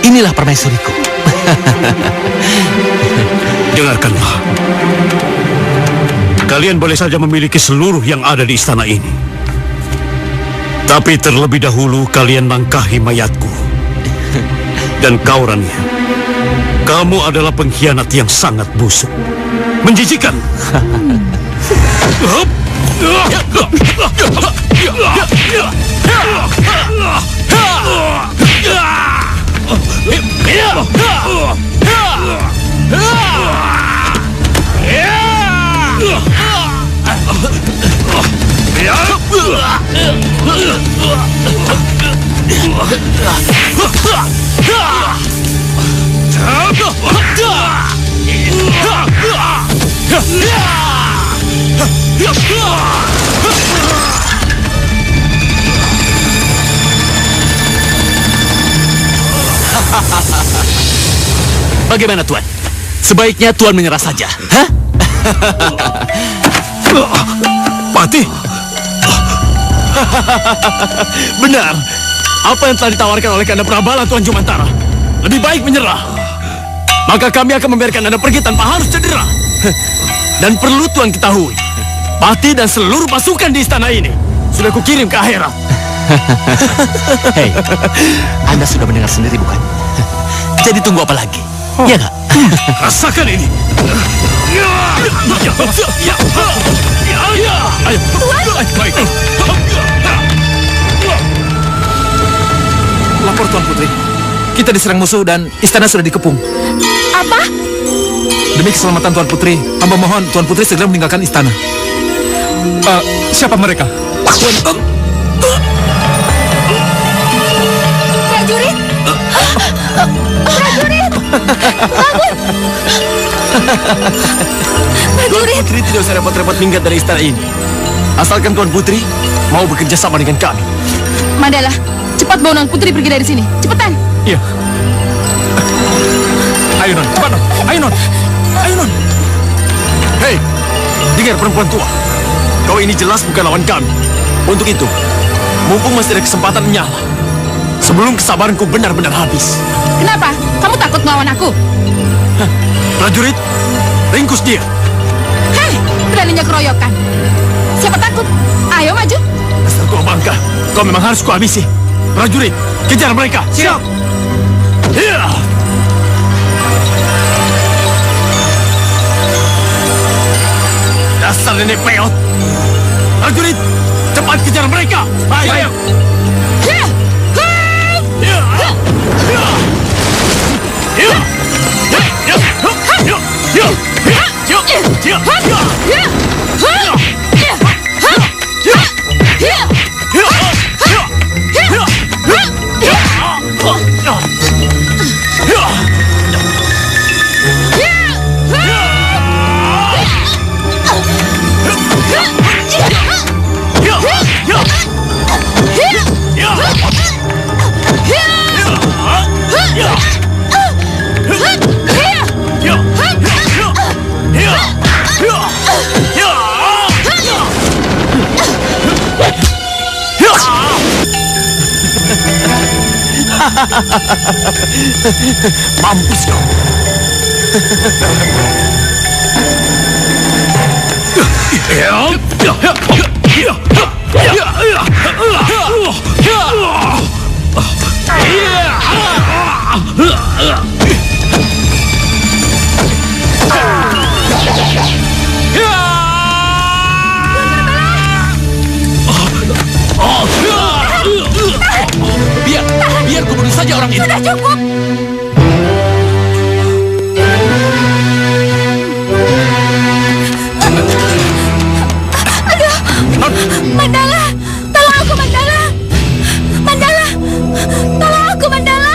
Inilah permaisuriku. Dengarkanlah. Kalian boleh saja memiliki seluruh yang ada di istana ini. Tapi terlebih dahulu kalian langkahi mayatku. Dan kau, Rania, kamu adalah pengkhianat yang sangat busuk. Menjijikan. Bagaimana Tuan? Sebaiknya Tuan menyerah saja. Hah? Patih. Benar. Apa yang telah ditawarkan oleh Kanda Prabala, Tuan Jumantara? Lebih baik menyerah. Maka kami akan membiarkan Anda pergi tanpa harus cedera. Dan perlu Tuan ketahui, Patih dan seluruh pasukan di istana ini sudah kukirim ke akhirat. Hei, Anda sudah mendengar sendiri bukan? Jadi tunggu apa lagi? Ya nggak? Rasakan ini. Ayo. Baik. Lapor Tuan Putri. Kita diserang musuh dan istana sudah dikepung. Apa? Demi keselamatan Tuan Putri, hamba mohon Tuan Putri segera meninggalkan istana. Siapa mereka? Prajurit! Prajurit! Bangun! Tuan Putri tidak usah repot-repot minggat dari istana ini. Asalkan Tuan Putri mau bekerja sama dengan kami. Mandala, cepat bawa Non Putri pergi dari sini. Cepetan. Iya. Ayo Non, cepat Non. Ayo Non. Ayo Non. Hei, dengar perempuan tua. Kau ini jelas bukan lawan kami. Untuk itu, mumpung masih ada kesempatan menyala, sebelum kesabaranku benar-benar habis. Kenapa? Kamu takut melawan aku? Prajurit, ringkus dia. Hei, beraninya keroyokan. Siapa takut? Ayo maju. Dasar tua bangka, kau memang harus kuhabisi. Prajurit, kejar mereka. Siap. Iya. Dasar nenek peot. Prajurit, cepat kejar mereka. Ayo. Ya. Ya. Ya. Ya. Ya. Ya. Ya. Ya. Ya. Ya. Ya. Mampus kau. Biar ku bunuh saja orang itu. Sudah cukup. Aduh, Mandala, tolong aku Mandala. Mandala, tolong aku Mandala.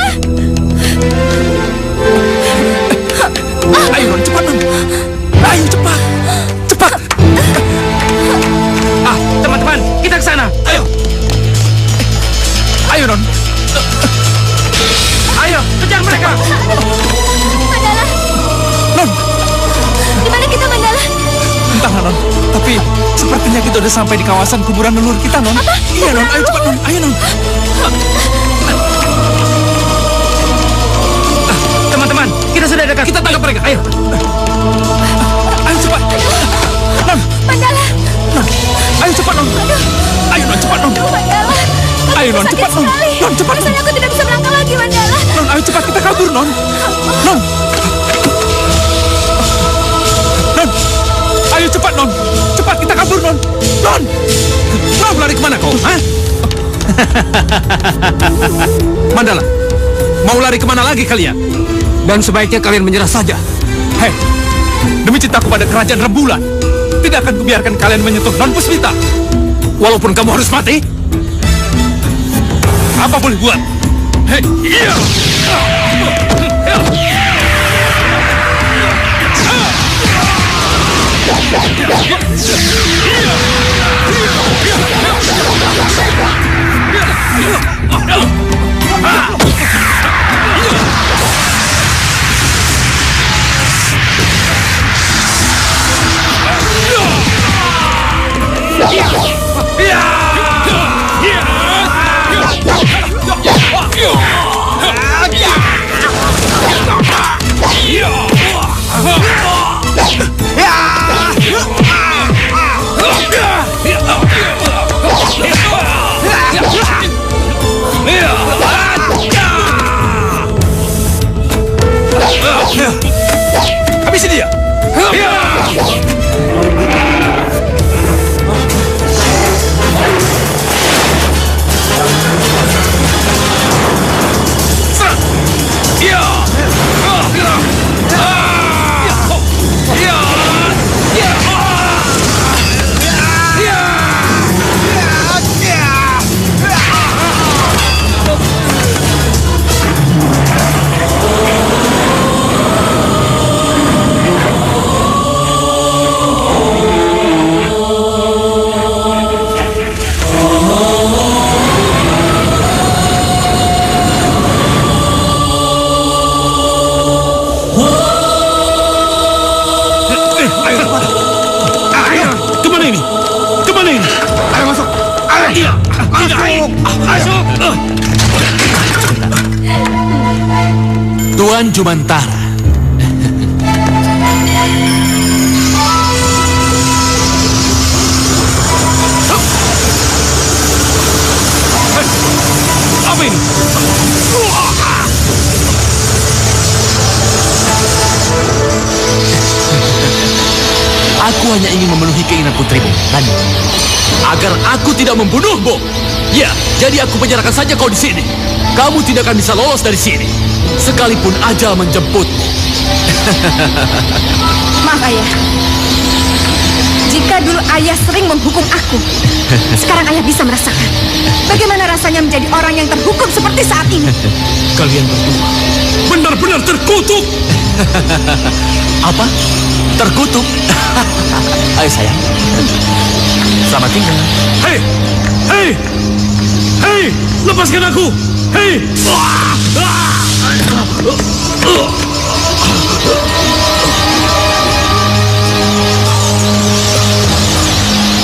Ayo Non, cepat Non. Ayo cepat. Cepat. Teman-teman, kita ke sana. Ayo. Ayo Non. Ayo. Entahlah, Non. Tapi sepertinya kita udah sampai di kawasan kuburan leluhur kita, Non. Apa? Iya, Non. Ayo cepat, Non. Ayo, Non. Teman-teman, kita sudah dekat. Kita tangkap mereka. Ayo. Ayo cepat. Non. Mandala. Non. Ayo cepat, Non. Ayo, Non. Cepat, Non. Mandala. Ayo, Non. Cepat, Non. Non, cepat, Non. Rasanya aku tidak bisa melangkah lagi, Mandala. Non, ayo cepat kita kabur, Non. Non. Non. Ayo cepat, Non. Cepat kita kabur, Non. Non. Mau lari kemana kau? Hah? Mandala, mau lari kemana lagi kalian? Dan sebaiknya kalian menyerah saja. Hei, demi cintaku pada kerajaan rembulan, tidak akan kubiarkan kalian menyentuh Non Puspita. Walaupun kamu harus mati? Apa boleh buat? Hei, iya. Habisi dia! Tuan Jumantara. Apa ini? Aku hanya ingin memenuhi keinginan putrimu, Rani. Agar aku tidak membunuhmu. Ya, jadi aku menyerahkan saja kau di sini. Kamu tidak akan bisa lolos dari sini, sekalipun ajal menjemputmu. Maaf, Ayah. Jika dulu Ayah sering menghukum aku, sekarang Ayah bisa merasakan bagaimana rasanya menjadi orang yang terhukum seperti saat ini. Kalian berdua benar-benar terkutuk. Apa? Terkutuk? Ayo sayang. Selamat tinggal. Hei! Hei! Hei! Lepaskan aku! Hei!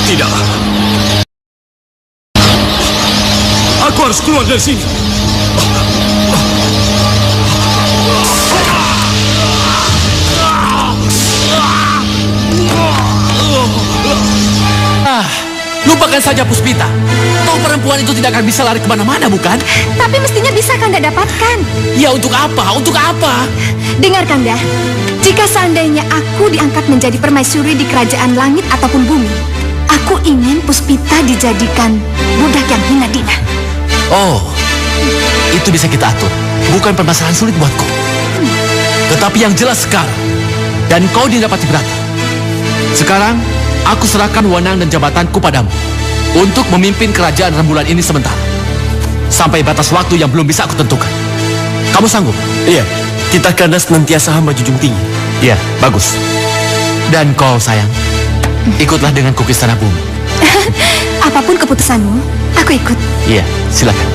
Tidak. Aku harus keluar dari sini. Lupakan saja Puspita. Toh perempuan itu tidak akan bisa lari kemana-mana, bukan? Tapi mestinya bisa Kanda dapatkan. Ya untuk apa? Untuk apa? Dengar Kanda, jika seandainya aku diangkat menjadi permaisuri di kerajaan langit ataupun bumi, aku ingin Puspita dijadikan budak yang hina dina. Oh, itu bisa kita atur. Bukan permasalahan sulit buatku. Tetapi yang jelas sekarang, dan kau didapati berata. Sekarang, aku serahkan wewenang dan jabatanku padamu untuk memimpin kerajaan rembulan ini sementara, sampai batas waktu yang belum bisa aku tentukan. Kamu sanggup? Iya, kita kanda senantiasa hamba junjung tinggi. Iya, bagus. Dan kau sayang, ikutlah denganku ke istana bumi. Apapun keputusanmu, aku ikut. Iya, silakan.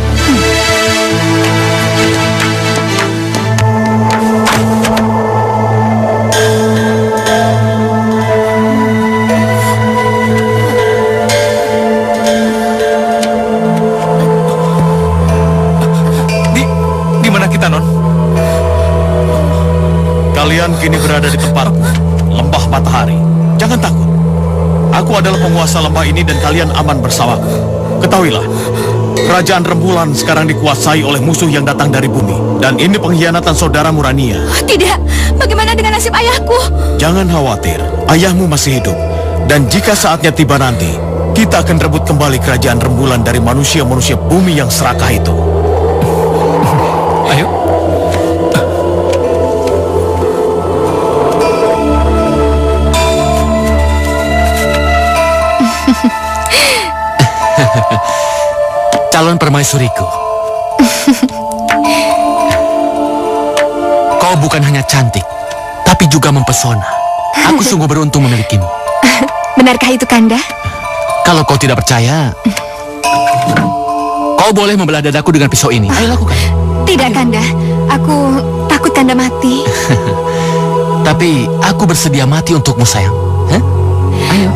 Kalian kini berada di tempatku, Lembah Matahari. Jangan takut. Aku adalah penguasa lembah ini dan kalian aman bersamaku. Ketahuilah, kerajaan Rembulan sekarang dikuasai oleh musuh yang datang dari bumi. Dan ini pengkhianatan saudara Murania. Tidak, bagaimana dengan nasib ayahku? Jangan khawatir, ayahmu masih hidup. Dan jika saatnya tiba nanti, kita akan rebut kembali kerajaan Rembulan dari manusia-manusia bumi yang serakah itu. Ayo. Calon permaisuriku. Kau bukan hanya cantik, tapi juga mempesona. Aku sungguh beruntung memilikimu. Benarkah itu, Kanda? Kalau kau tidak percaya, kau boleh membelah dadaku dengan pisau ini. Ayo lakukan. Tidak, Kanda. Aku takut Kanda mati. Tapi aku bersedia mati untukmu, sayang. Hah? Ayo.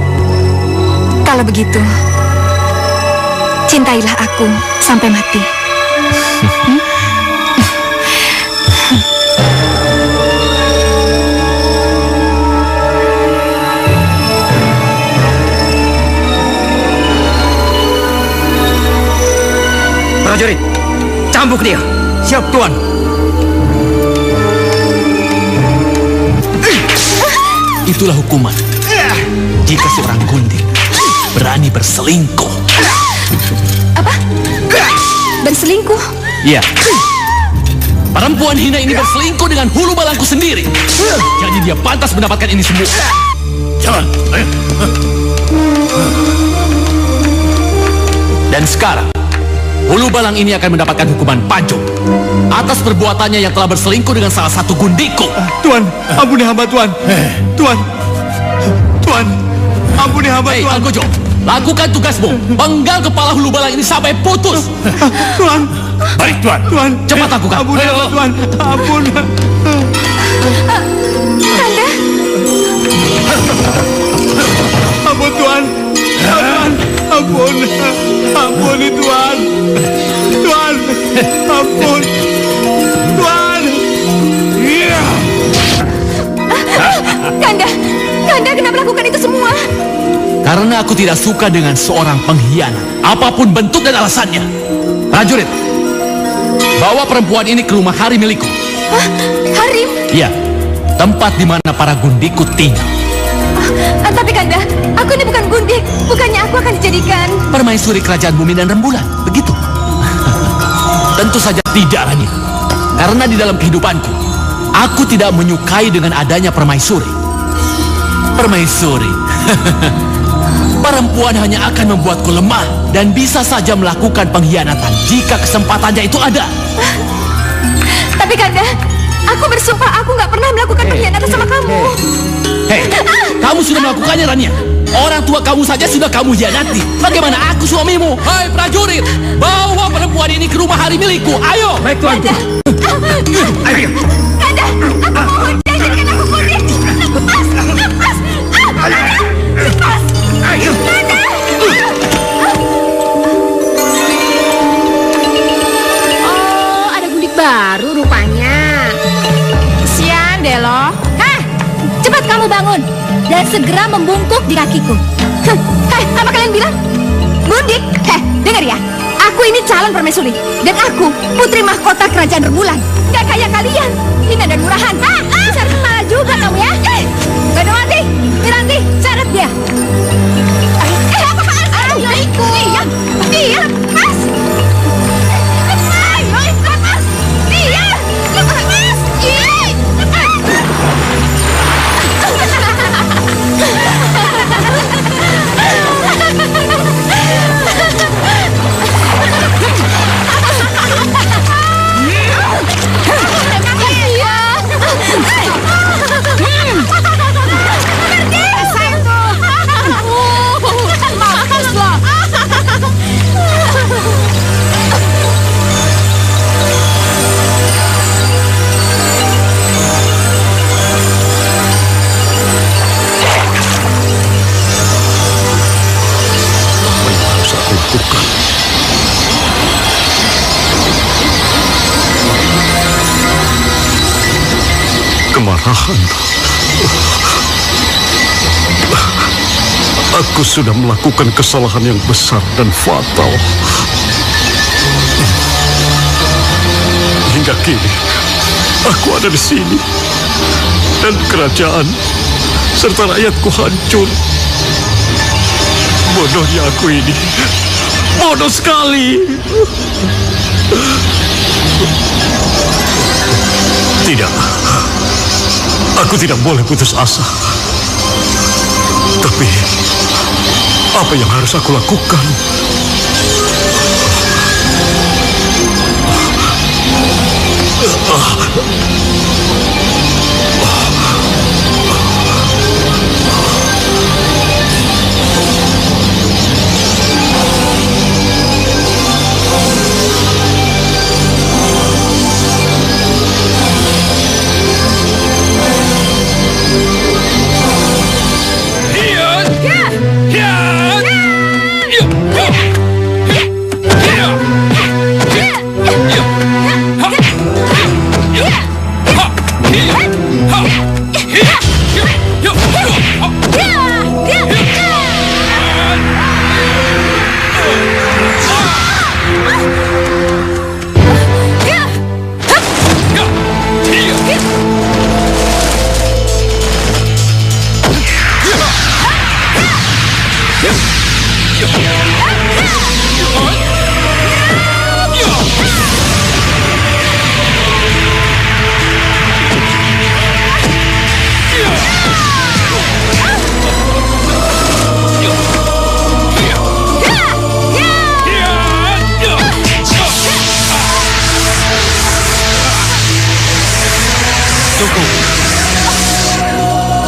Kalau begitu, cintailah aku sampai mati. Prajurit, cambuk dia. Siap, Tuan. Itulah hukuman jika seorang gundik berani berselingkuh. Apa? Berselingkuh? Iya. Perempuan hina ini berselingkuh dengan hulu balangku sendiri. Jadi dia pantas mendapatkan ini semua. Jangan. Dan sekarang hulu balang ini akan mendapatkan hukuman pancung atas perbuatannya yang telah berselingkuh dengan salah satu gundiku. Tuan, ampuni hamba Tuan. Tuan, ampuni hamba Hei, Tuan. Algojo, lakukan tugasmu. Penggal kepala hulu balang ini sampai putus. Tuan, Baik, Tuan. Tuan, Cepat lakukan. ampuni hamba Tuan. Ampun. Kanda? Ampun Tuan. Tuan, ampun. Ampuni Tuan. Tuan, ampun. Tuan. Iya. Kanda kenapa melakukan itu semua? Karena aku tidak suka dengan seorang pengkhianat, apapun bentuk dan alasannya. Prajurit, bawa perempuan ini ke rumah Harim milikku. Hah? Harim? Iya, tempat di mana para gundiku tinggal. Tapi Kanda, aku ini bukan gundik. Bukannya aku akan dijadikan Permaisuri kerajaan bumi dan rembulan, begitu? Tentu saja tidak, Rania. Karena di dalam kehidupanku, aku tidak menyukai dengan adanya permaisuri. Permaisuri. Perempuan hanya akan membuatku lemah dan bisa saja melakukan pengkhianatan jika kesempatannya itu ada. Tapi Kanda, aku bersumpah aku nggak pernah melakukan pengkhianatan sama kamu. Hei, kamu sudah melakukannya, Rania. Orang tua kamu saja sudah kamu hianati. Bagaimana aku suamimu? Hai prajurit, bawa perempuan ini ke rumah Harim milikku. Ayo. Baik, Tuan. Ayo. Kanda, aku mohon jangan jadikan aku gundik. Lepas, lepas. Lepas. Ayo. Kanda. Oh, ada gundik baru rupanya. Kesian deh lo. Hah, cepat kamu bangun dan segera membungkuk di kakiku. Hei, apa kalian bilang? Gundik? Heh, dengar ya. Aku ini calon permaisuri dan aku putri mahkota kerajaan Rembulan. Gak kayak kalian, hina dan murahan. Bisa kepala juga kamu ya. Badawati, Miranti, seret dia. Apa-apaan? Ayo ikut. Dia, lepas. Lepas. Dia, lepas. kemarahan. Aku sudah melakukan kesalahan yang besar dan fatal. Hingga kini, aku ada di sini. Dan kerajaan serta rakyatku hancur. Bodohnya aku ini. Bodoh sekali. Tidak. Aku tidak boleh putus asa. Tapi, apa yang harus aku lakukan?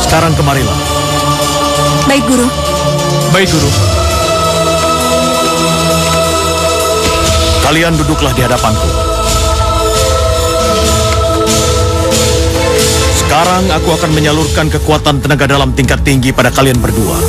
Sekarang kemarilah. Baik, Guru. Baik, Guru. Kalian duduklah di hadapanku. Sekarang aku akan menyalurkan kekuatan tenaga dalam tingkat tinggi pada kalian berdua.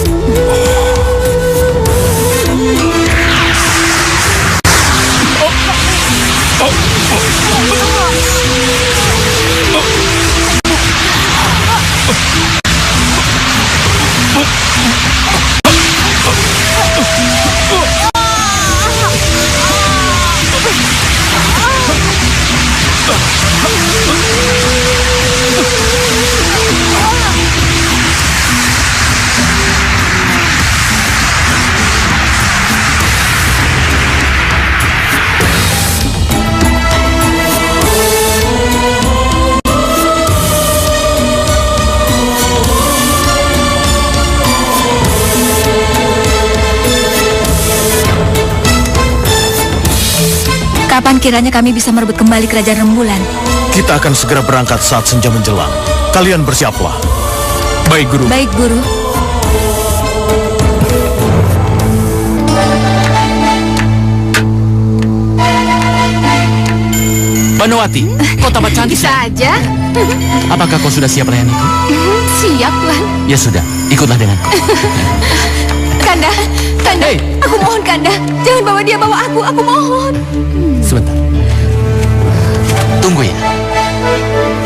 Kapan kiranya kami bisa merebut kembali kerajaan Rembulan? Kita akan segera berangkat saat senja menjelang. Kalian bersiaplah. Baik, Guru. Baik, Guru. Banowati, kau tambah cantik. Bisa aja. Apakah kau sudah siap melayaniku? Siap, Tuan. Ya sudah, ikutlah denganku. Kanda, Kanda, Hei. aku mohon Kanda, jangan bawa dia, bawa aku mohon. Sebentar. Tunggu ya.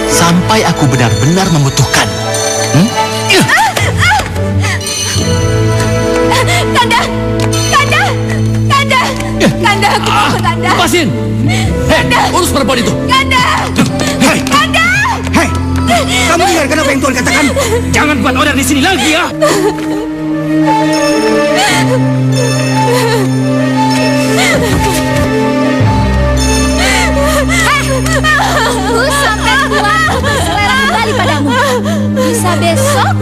Sampai aku benar-benar membutuhkan. Kanda, Kanda, Kanda, Kanda, aku mohon Kanda. Lepasin! Hei, urus perempuan itu. Kanda, Hei, Kanda. hei, kamu dengarkan apa yang Tuan katakan? Jangan buat orang di sini lagi ya. Aku sampai tua selera kembali padamu. Bisa besok,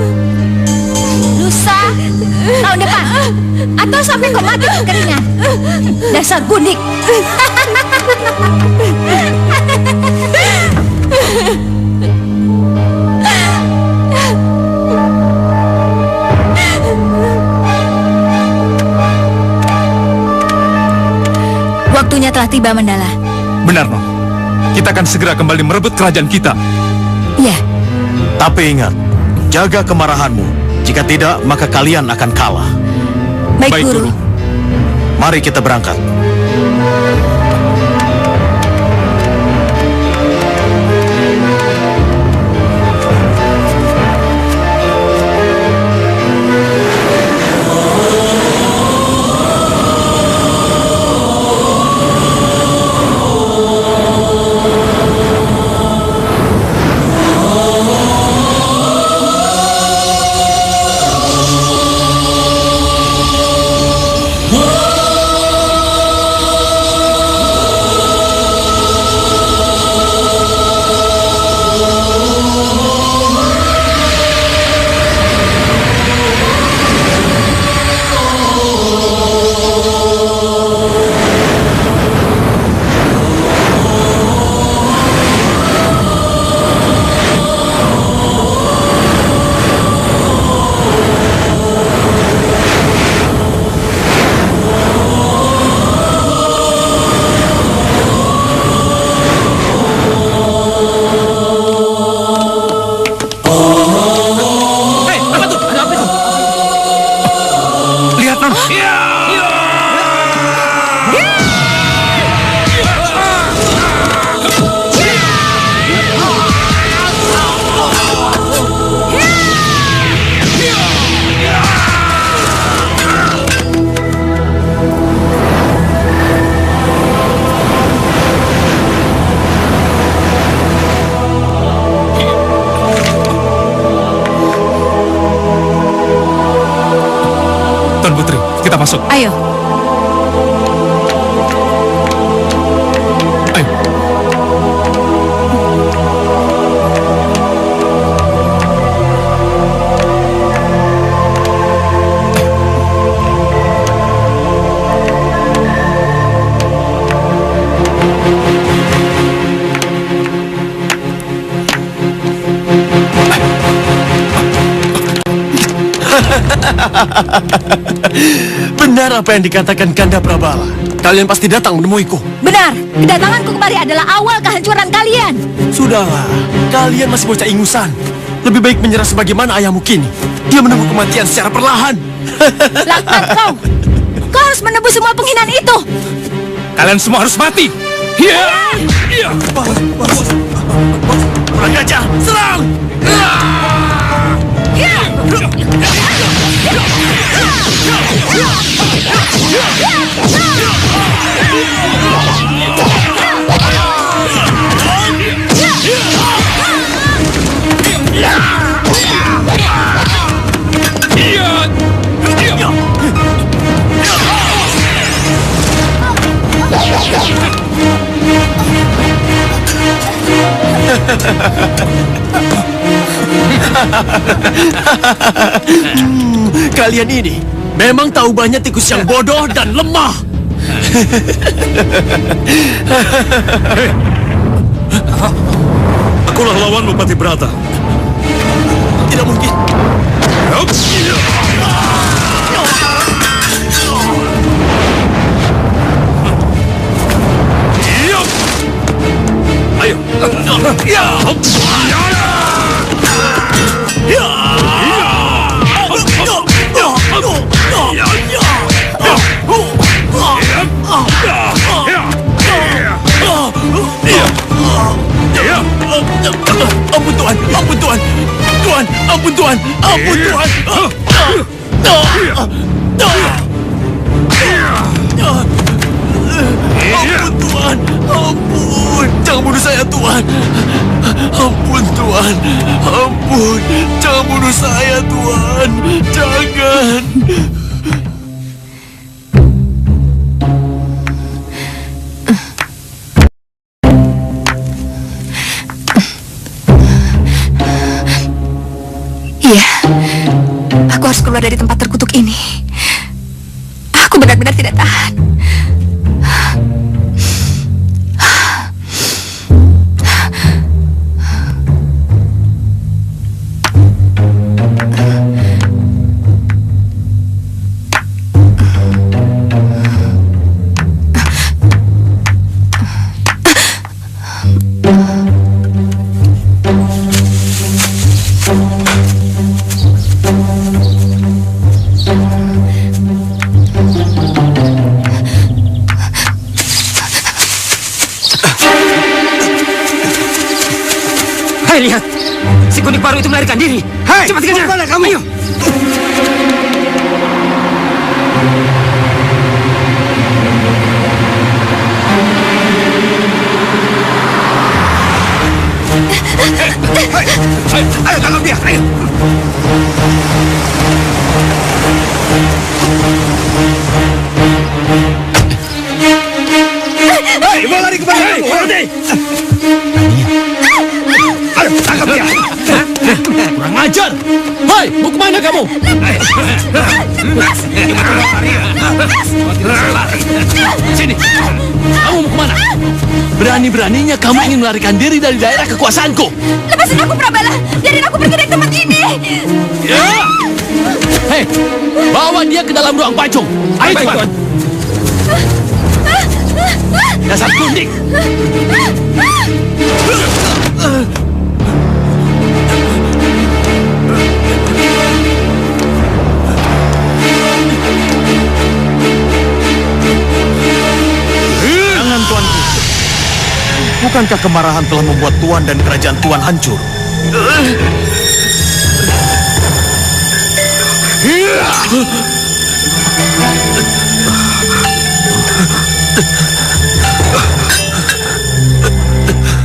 lusa, tahun depan, atau sampai kau mati kekeringan. Dasar kunik. Waktunya telah tiba, Mandala. Benar, Non. Kita akan segera kembali merebut kerajaan kita. Iya. Tapi ingat, jaga kemarahanmu. Jika tidak, maka kalian akan kalah. Baik, Guru. Mari kita berangkat. Masuk. Ayo. Ayo. Benar apa yang dikatakan Kanda Prabala. Kalian pasti datang menemuiku. Benar, kedatanganku kemari adalah awal kehancuran kalian. Sudahlah, kalian masih bocah ingusan. Lebih baik menyerah sebagaimana ayahmu kini. Dia menunggu kematian secara perlahan. Laknat kau! Kau harus menebus semua penghinaan itu. Kalian semua harus mati. Iya. Iya. Kurang ajar, serang! Kalian ini memang tahu banyak tikus yang bodoh dan lemah. Akulah lawan Bupati Brata. Tidak mungkin. Ayo. Ampun Tuhan, ampun Tuhan, Tuhan, ampun Tuhan, ampun Tuhan. Ampun Tuhan, ampun, jangan bunuh saya Tuhan. Ampun Tuhan, ampun, jangan bunuh saya Tuhan, jangan. Iya, aku harus keluar dari tempat terkutuk ini. Aku benar-benar tidak tahan. Hai, lihat! Si kuning baru itu melarikan diri. Hai, cepat kejar! Mana kamu? Ayo! Ayo, tangkap dia! Ayo! Hei, mau lari kemana kamu? Berhenti! Ayo, tangkap dia! Kurang ajar! Hai, mau kemana kamu? Sini! Kamu mau kemana? Berani-beraninya kamu ingin melarikan diri dari daerah kekuasaanku! Lepasin aku, Prabala! Biarin aku pergi dari tempat ini! Ya! Hei, bawa dia ke dalam ruang pacung! Ayo cepat! Dasar kundik! Jangan tuanku. Bukankah kemarahan telah membuat tuan dan kerajaan tuan hancur?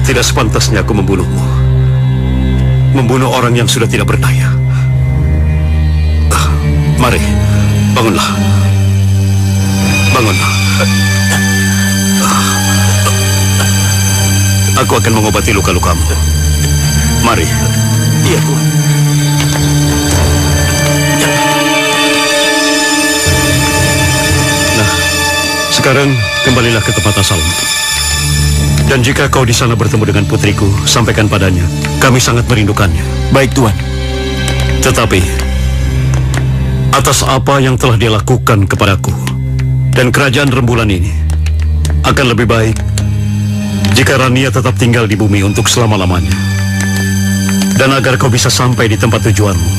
Tidak sepantasnya aku membunuhmu. Membunuh orang yang sudah tidak berdaya. Mari, bangunlah. Bangun. Aku akan mengobati luka-lukamu. Mari. Iya, Tuan. Nah, sekarang kembalilah ke tempat asalmu. Dan jika kau di sana bertemu dengan putriku, sampaikan padanya, kami sangat merindukannya. Baik, Tuan. Tetapi, atas apa yang telah dia lakukan kepadaku dan kerajaan rembulan ini, akan lebih baik jika Rania tetap tinggal di bumi untuk selama-lamanya. Dan agar kau bisa sampai di tempat tujuanmu,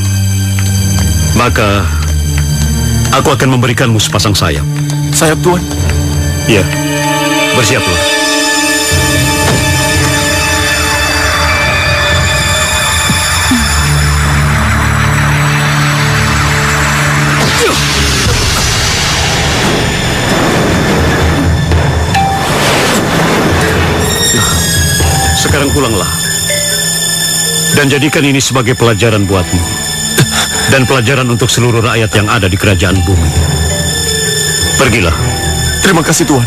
maka aku akan memberikanmu sepasang sayap. Sayap, Tuan? Ya, bersiaplah. Sekarang pulanglah. Dan jadikan ini sebagai pelajaran buatmu. Dan pelajaran untuk seluruh rakyat yang ada di kerajaan bumi. Pergilah. Terima kasih, Tuan.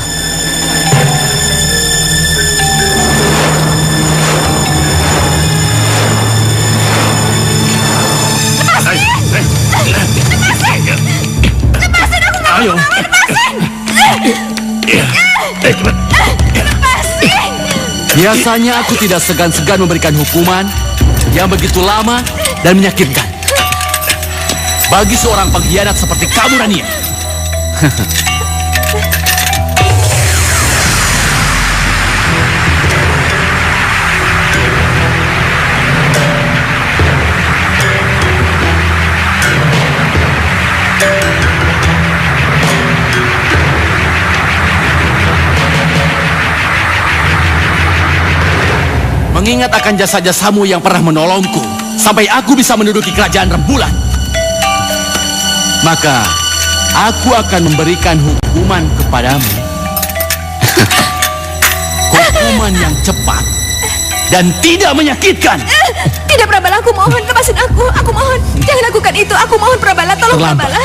Ayo. Biasanya aku tidak segan-segan memberikan hukuman yang begitu lama dan menyakitkan bagi seorang pengkhianat seperti kamu, Rania. Mengingat akan jasa-jasamu yang pernah menolongku sampai aku bisa menduduki kerajaan rembulan, maka aku akan memberikan hukuman kepadamu. Hukuman yang cepat dan tidak menyakitkan. Tidak, Prabala, aku mohon, lepasin aku. Aku mohon, jangan lakukan itu. Aku mohon, Prabala, tolong. Terlambat. Prabala.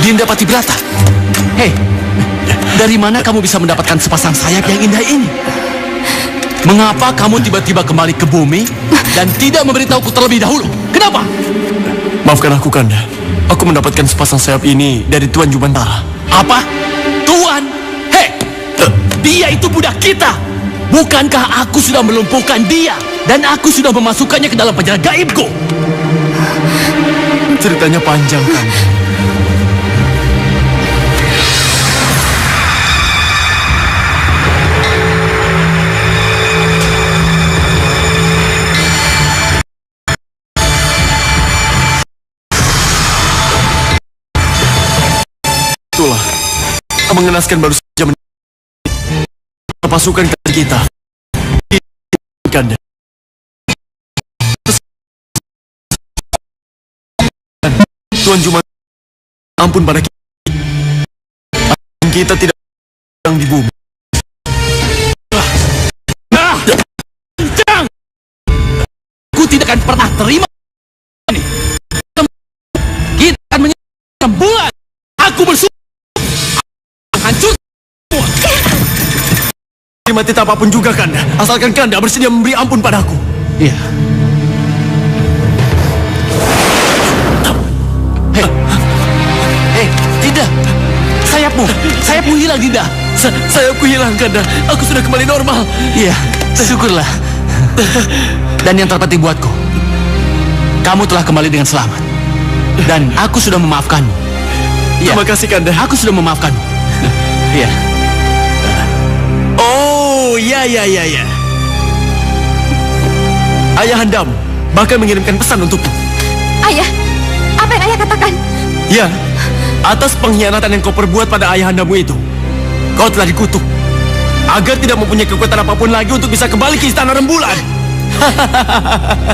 Dinda Patibrata. Hei, dari mana kamu bisa mendapatkan sepasang sayap yang indah ini? Mengapa kamu tiba-tiba kembali ke bumi dan tidak memberitahuku terlebih dahulu? Kenapa? Maafkan aku, Kanda. Aku mendapatkan sepasang sayap ini dari Tuan Jumantara. Apa? Tuan? Hei, dia itu budak kita. Bukankah aku sudah melumpuhkan dia dan aku sudah memasukkannya ke dalam penjara gaibku? Ceritanya panjang, Kanda. Itulah, mengenaskan baru saja pasukan kita. Kanda. Tuan Jumantara, ampun pada kita. Kita tidak sedang di bumi. Nah, jangan! Aku tidak akan pernah terima ini. Kita akan menyerang rembulan. Aku bersumpah hancur semua. Terima titah apapun juga, Kanda. Asalkan Kanda bersedia memberi ampun padaku. Iya. Hei, Dinda. Sayapmu hilang, Dinda. Sayapku hilang, Kanda. Aku sudah kembali normal. Iya, syukurlah. Dan yang terpenting buatku, kamu telah kembali dengan selamat. Dan aku sudah memaafkanmu. Ya, terima kasih, Kanda. aku sudah memaafkanmu. Iya. Oh, ya. Ayahandamu bahkan mengirimkan pesan untukku. Ayah, apa yang ayah katakan? Ya, atas pengkhianatan yang kau perbuat pada ayahandamu itu, kau telah dikutuk agar tidak mempunyai kekuatan apapun lagi untuk bisa kembali ke istana rembulan.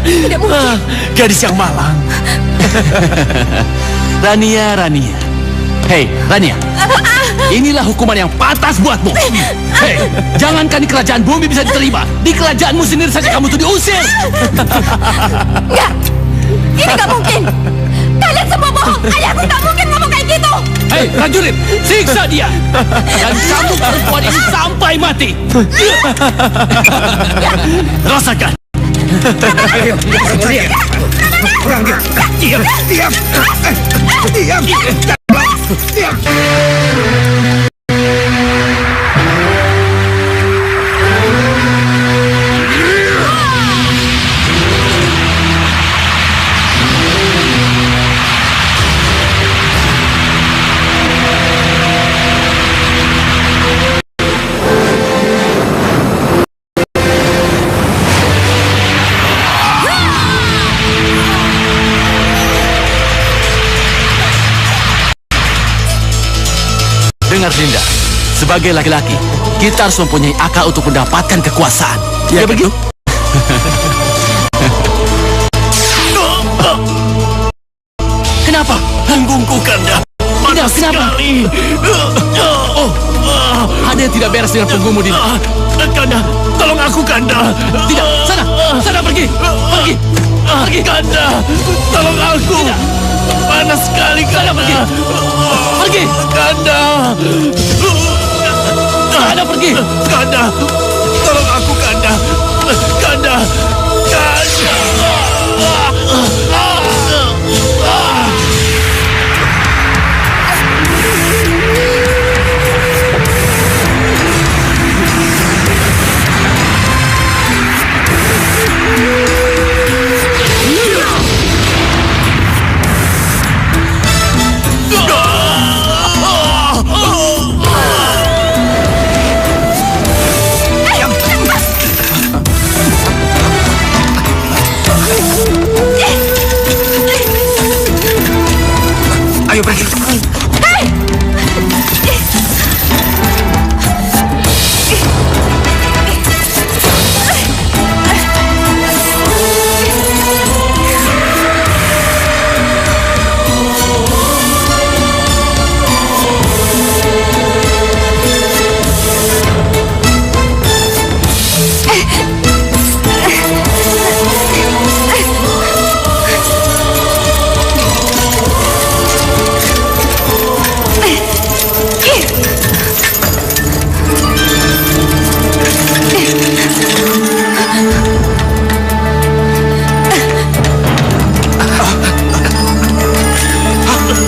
Tidak mungkin. Gadis yang malang. Rania. Hei, Rania. Inilah hukuman yang pantas buatmu. Hei, jangankan di kerajaan bumi bisa diterima, di kerajaanmu sendiri saja kamu tuh diusir. Enggak. Ini nggak mungkin. Kalian semua bohong. Ayahku nggak mungkin ngomong kayak gitu. Hei, prajurit, siksa dia dan cambuk perempuan ini sampai mati. Rasakan. Ayo, diam. Kurang diam. Diam. Dengar Dinda, sebagai laki-laki, kita harus mempunyai akal untuk mendapatkan kekuasaan. Ya begitu? Kenapa? Punggungku, Kanda. Panas sekali. Ada yang tidak beres dengan punggungmu, Dinda. Kanda, tolong aku, Kanda. Tidak, sana pergi. Pergi. Kanda, tolong aku. Panas sekali, Kanda. Pergi. Kanda. Sana pergi. Kanda, tolong aku, Kanda. Kanda. Ayo pergi.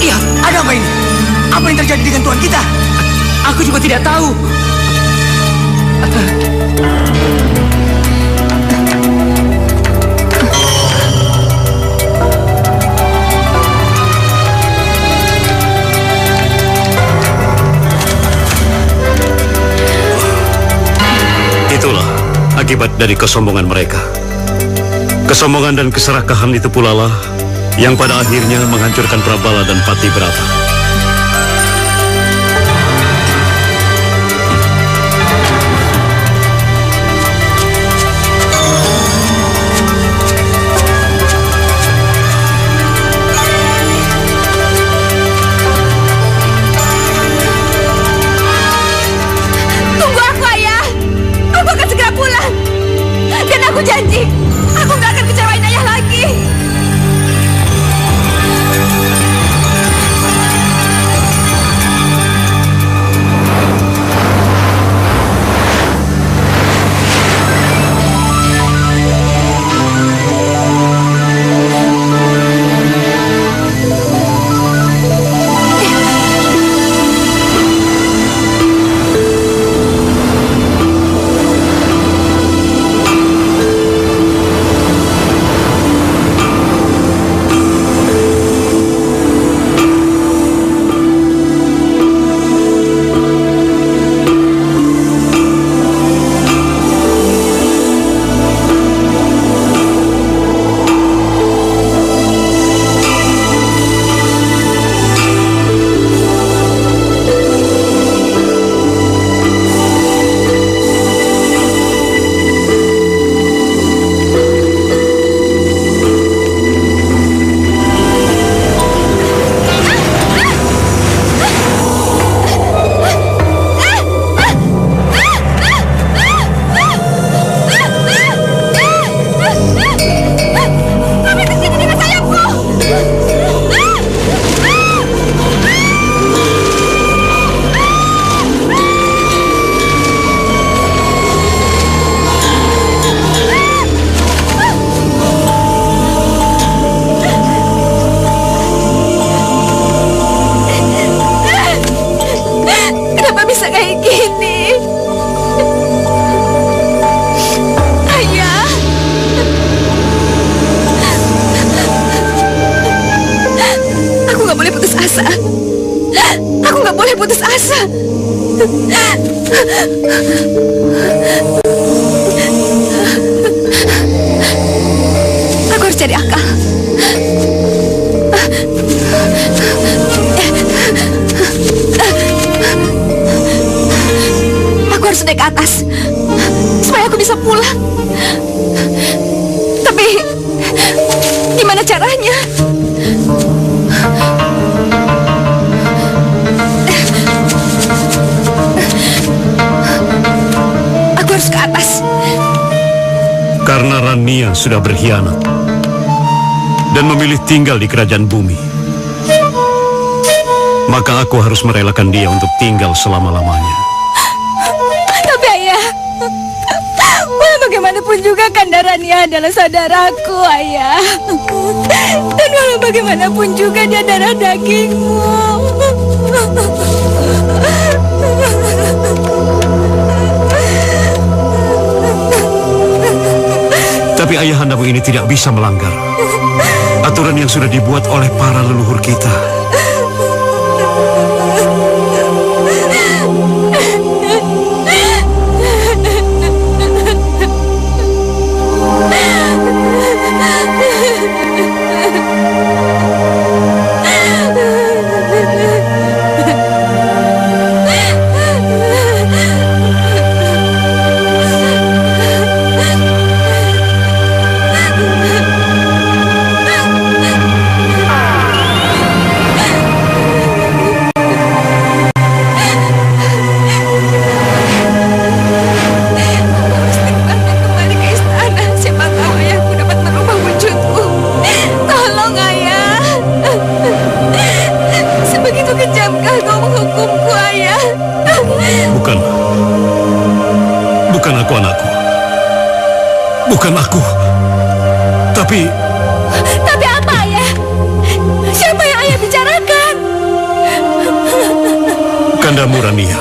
Iya, ada apa ini? Apa yang terjadi dengan tuan kita? Aku juga tidak tahu. Itulah akibat dari kesombongan mereka. Kesombongan dan keserakahan itu pula lah yang pada akhirnya menghancurkan Prabala dan Patibrata. Tunggu aku, Ayah. Aku akan segera pulang. Dan aku janji, aku nggak akan kecewain Ayah lagi. bisa kayak gini. Ayah. Aku nggak boleh putus asa. Aku nggak boleh putus asa. Aku harus cari akal. Aku harus naik ke atas supaya aku bisa pulang. Tapi gimana caranya? Aku harus ke atas. Karena Rania sudah berkhianat dan memilih tinggal di kerajaan bumi, maka aku harus merelakan dia untuk tinggal selama-lamanya. Tapi ayah, bagaimanapun juga Kanda Rania adalah saudaraku, ayah. Dan walau bagaimanapun juga dia darah dagingmu. Tapi ayahandamu ini tidak bisa melanggar aturan yang sudah dibuat oleh para leluhur kita. Bukan aku. Tapi apa, ayah? Siapa yang ayah bicarakan? Kandamu Rania.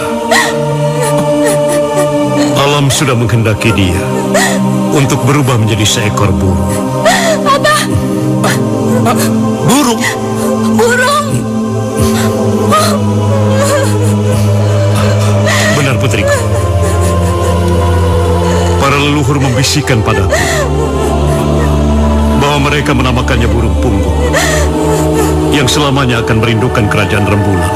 Alam sudah menghendaki dia untuk berubah menjadi seekor burung. Apa? Burung? Burung? Benar, putriku. Para leluhur membisikkan padaku bahwa mereka menamakannya burung punggung yang selamanya akan merindukan kerajaan rembulan.